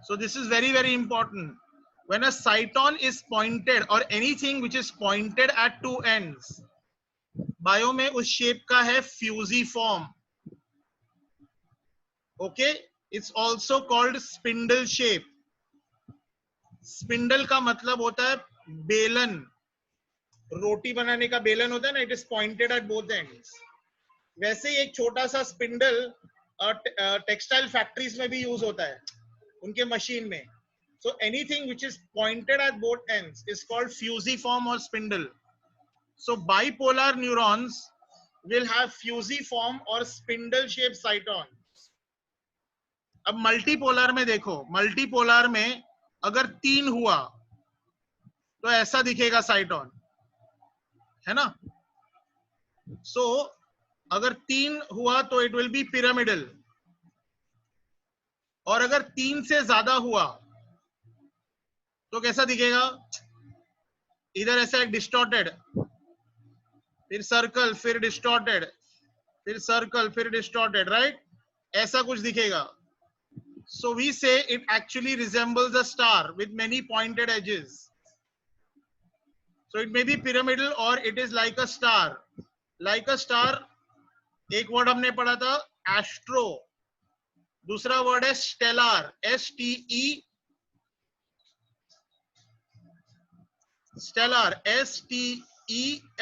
A: So this is very, very important. When a cyton is pointed or anything which is pointed at two ends, bio में उस shape का है fusiform. Okay, it's also called spindle shape. Spindle का मतलब होता है बेलन. रोटी बनाने का बेलन होता है ना, it is pointed at both ends. वैसे ही एक छोटा सा spindle textile factories में भी use होता है उनके machine में. So anything which is pointed at both ends is called fusiform or spindle. So bipolar neurons will have fusiform or spindle shaped cytons. अब मल्टीपोलर में देखो, मल्टीपोलर में अगर 3 हुआ तो ऐसा दिखेगा साइटोन, है ना? सो अगर 3 हुआ तो इट विल बी पिरामिडल, और अगर 3 से ज्यादा हुआ तो कैसा दिखेगा? इधर ऐसा एक डिस्टॉर्टेड, फिर सर्कल, फिर डिस्टॉर्टेड, फिर सर्कल, फिर डिस्टॉर्टेड, राइट? ऐसा कुछ दिखेगा. So we say it actually resembles a star with many pointed edges. So it may be pyramidal or it is like a star. Like a star, एक word हमने पढ़ा था astro. दूसरा word है स्टेलार, STE, स्टेलार, STELLAR।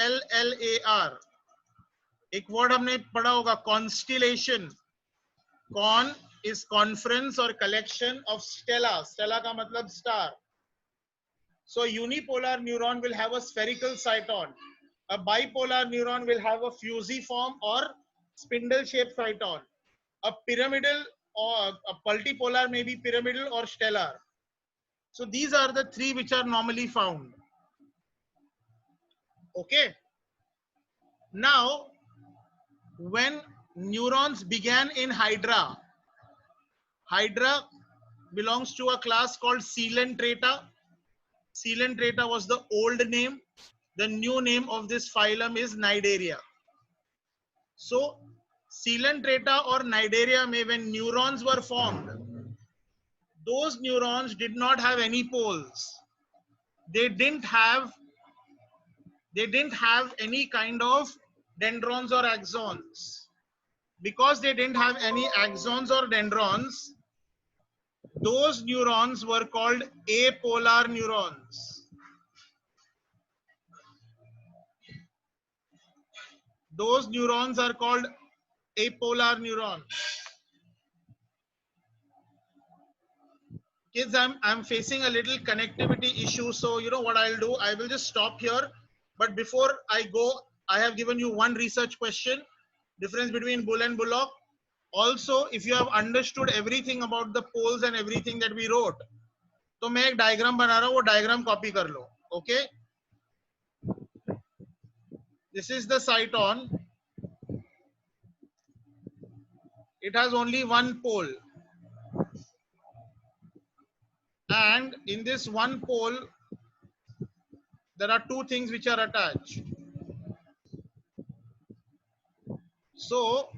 A: एक word हमने पढ़ा होगा कॉन्स्टिलेशन, कॉन इज कॉन्फ्रेंस और कलेक्शन ऑफ स्टेला, स्टेला का मतलब star. So unipolar neuron will have a spherical cyton. A bipolar neuron will have a fusiform or spindle-shaped cyton. A pyramidal or a multipolar may be pyramidal or stellar. So these are the three which are normally found. Okay. Now, when neurons began in Hydra, Hydra belongs to a class called Coelenterata. Coelenterata was the old name. The new name of this phylum is Cnidaria. So, Coelenterata or Cnidaria may, when neurons were formed, those neurons did not have any poles. They didn't have any kind of dendrons or axons. Because they didn't have any axons or dendrons, those neurons were called apolar neurons. Those neurons are called apolar neurons. Kids, I'm facing a little connectivity issue, so you know what I'll do? I will just stop here. But before I go, I have given you one research question, difference between bull and bullock. Also, if you have understood everything about the poles and everything that we wrote, तो मैं एक diagram बना रहा हूँ, वो diagram copy कर लो. Okay? This is the cyton. It has only one pole. And in this one pole, there are two things which are attached. So,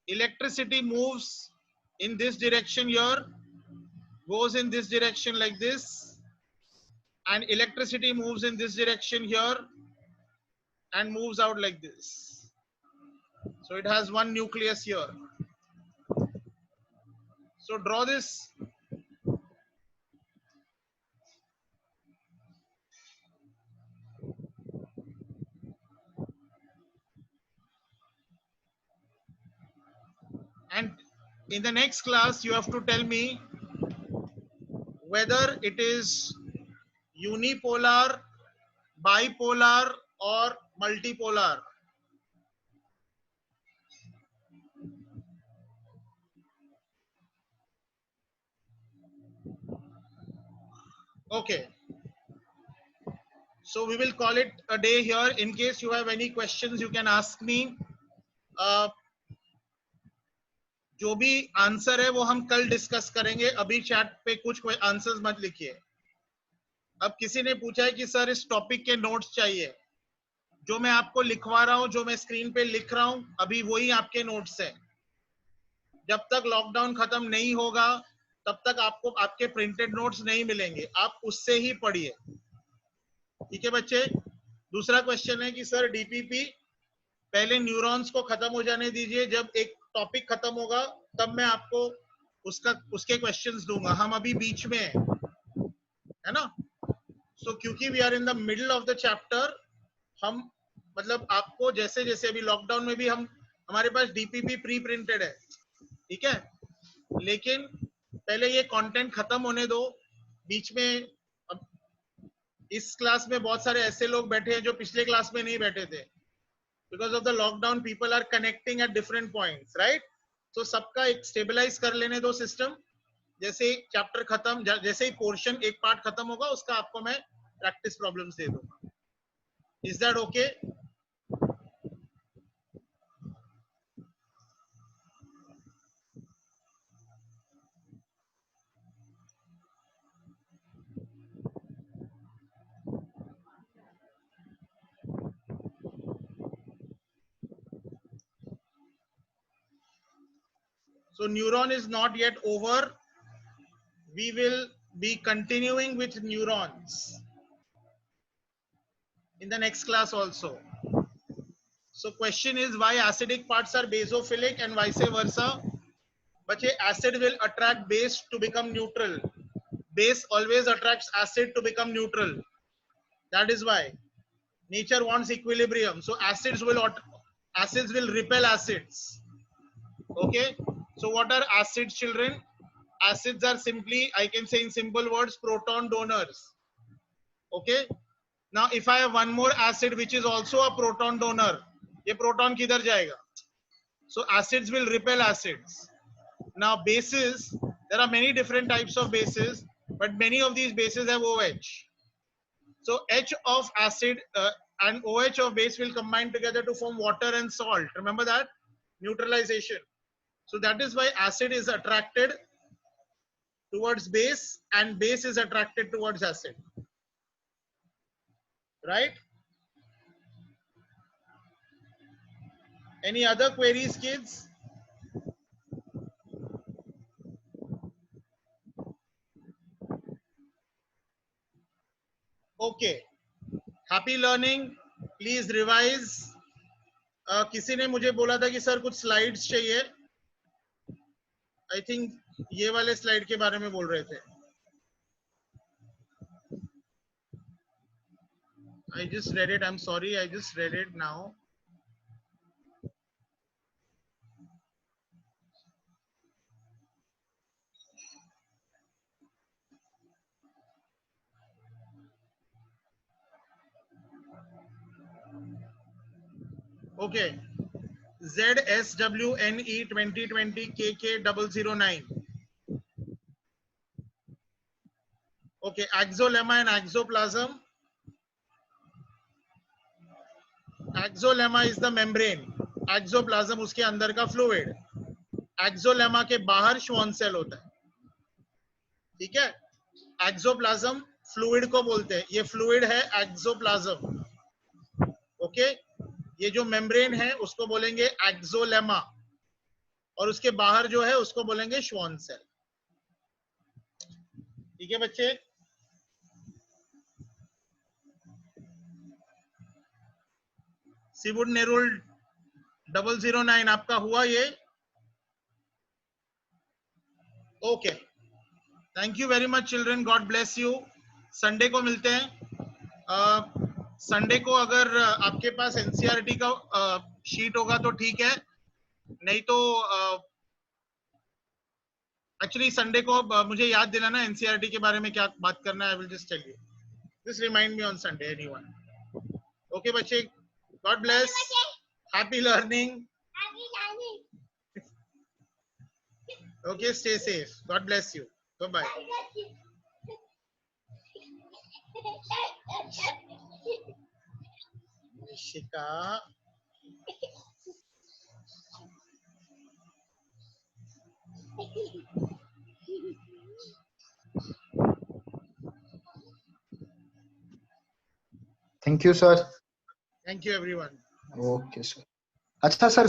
A: electricity moves in this direction here, goes in this direction like this, and electricity moves in this direction here and moves out like this. So it has one nucleus here. So draw this. And in the next class, you have to tell me whether it is unipolar, bipolar, or multipolar. Okay. So we will call it a day here. In case you have any questions, you can ask me. जो भी answer है वो हम कल discuss करेंगे. अभी chat पे कुछ आंसर्स मत लिखिए. अब किसी ने पूछा है कि सर इस टॉपिक के नोट्स चाहिए. जो मैं आपको लिखवा रहा हूं, जो मैं स्क्रीन पे लिख रहा हूं, अभी वही आपके नोट्स हैं. जब तक लॉकडाउन खत्म नहीं होगा तब तक आपको आपके प्रिंटेड नोट्स नहीं मिलेंगे. आप उससे ही पढ़िए. ठीक है बच्चे. दूसरा क्वेश्चन है कि सर डीपीपी पहले न्यूरॉन्स को खत्म हो जाने दीजिए, जब एक टॉपिक खत्म होगा तब मैं आपको उसके क्वेश्चंस दूंगा. हम अभी बीच में है ना. सो क्योंकि we are in the middle of the chapter, हम मतलब आपको जैसे जैसे अभी लॉकडाउन में भी हमारे पास डीपीपी प्री प्रिंटेड है. ठीक है, लेकिन पहले ये कंटेंट खत्म होने दो. बीच में अब इस क्लास में बहुत सारे ऐसे लोग बैठे हैं जो पिछले क्लास में नहीं बैठे थे. Because of the lockdown, people are connecting at different points, right? So सबका एक स्टेबलाइज कर लेने दो सिस्टम. जैसे चैप्टर खत्म, जैसे ही पोर्शन एक पार्ट खत्म होगा उसका आपको मैं प्रैक्टिस प्रॉब्लम्स दे दूंगा. Is that okay? So neuron is not yet over. We will be continuing with neurons in the next class also. So question is why acidic parts are basophilic and vice versa. बच्चे acid will attract base to become neutral. Base always attracts acid to become neutral. That is why nature wants equilibrium. So acids will repel acids. Okay. So what are acids, children? Acids are simply, I can say in simple words, proton donors. Okay. Now if I have one more acid which is also a proton donor, ये proton किधर जाएगा? So acids will repel acids. Now bases, there are many different types of bases, but many of these bases have OH. So H of acid and OH of base will combine together to form water and salt. Remember that? Neutralization. So that is why acid is attracted towards base and base is attracted towards acid. Right? Any other queries, kids? Okay. Happy learning. Please revise. किसी ने मुझे बोला था कि sir कुछ slides चाहिए. I think ये वाले स्लाइड के बारे में बोल रहे थे. I just read it. I'm sorry. I just read it now. Okay. ZSWNE 2020 KK009. Okay. Axolemma and axoplasm. Axolemma is the membrane. Axoplasm उसके अंदर का fluid. Axolemma के बाहर Schwann cell होता है. ठीक है? Axoplasm fluid को बोलते हैं. ये fluid है axoplasm. Okay? ये जो membrane है उसको बोलेंगे axolemma. और उसके बाहर जो है उसको बोलेंगे Schwann cell. ठीक है बच्चे? Seawood Nerul 009 आपका हुआ ये? Okay. Thank you very much children. God bless you. Sunday को मिलते हैं. संडे को अगर आपके पास एनसीईआरटी का शीट होगा तो ठीक है, नहीं तो एक्चुअली संडे को मुझे याद दिलाना एनसीईआरटी के बारे में क्या बात करना है. I will just tell you. Just remind me on Sunday anyone. Okay बच्चे. God bless. Happy learning. Okay, stay safe. God bless you. Bye-bye. Nishika.
B: Thank you, sir.
A: Thank you, everyone.
B: Okay, sir. अच्छा sir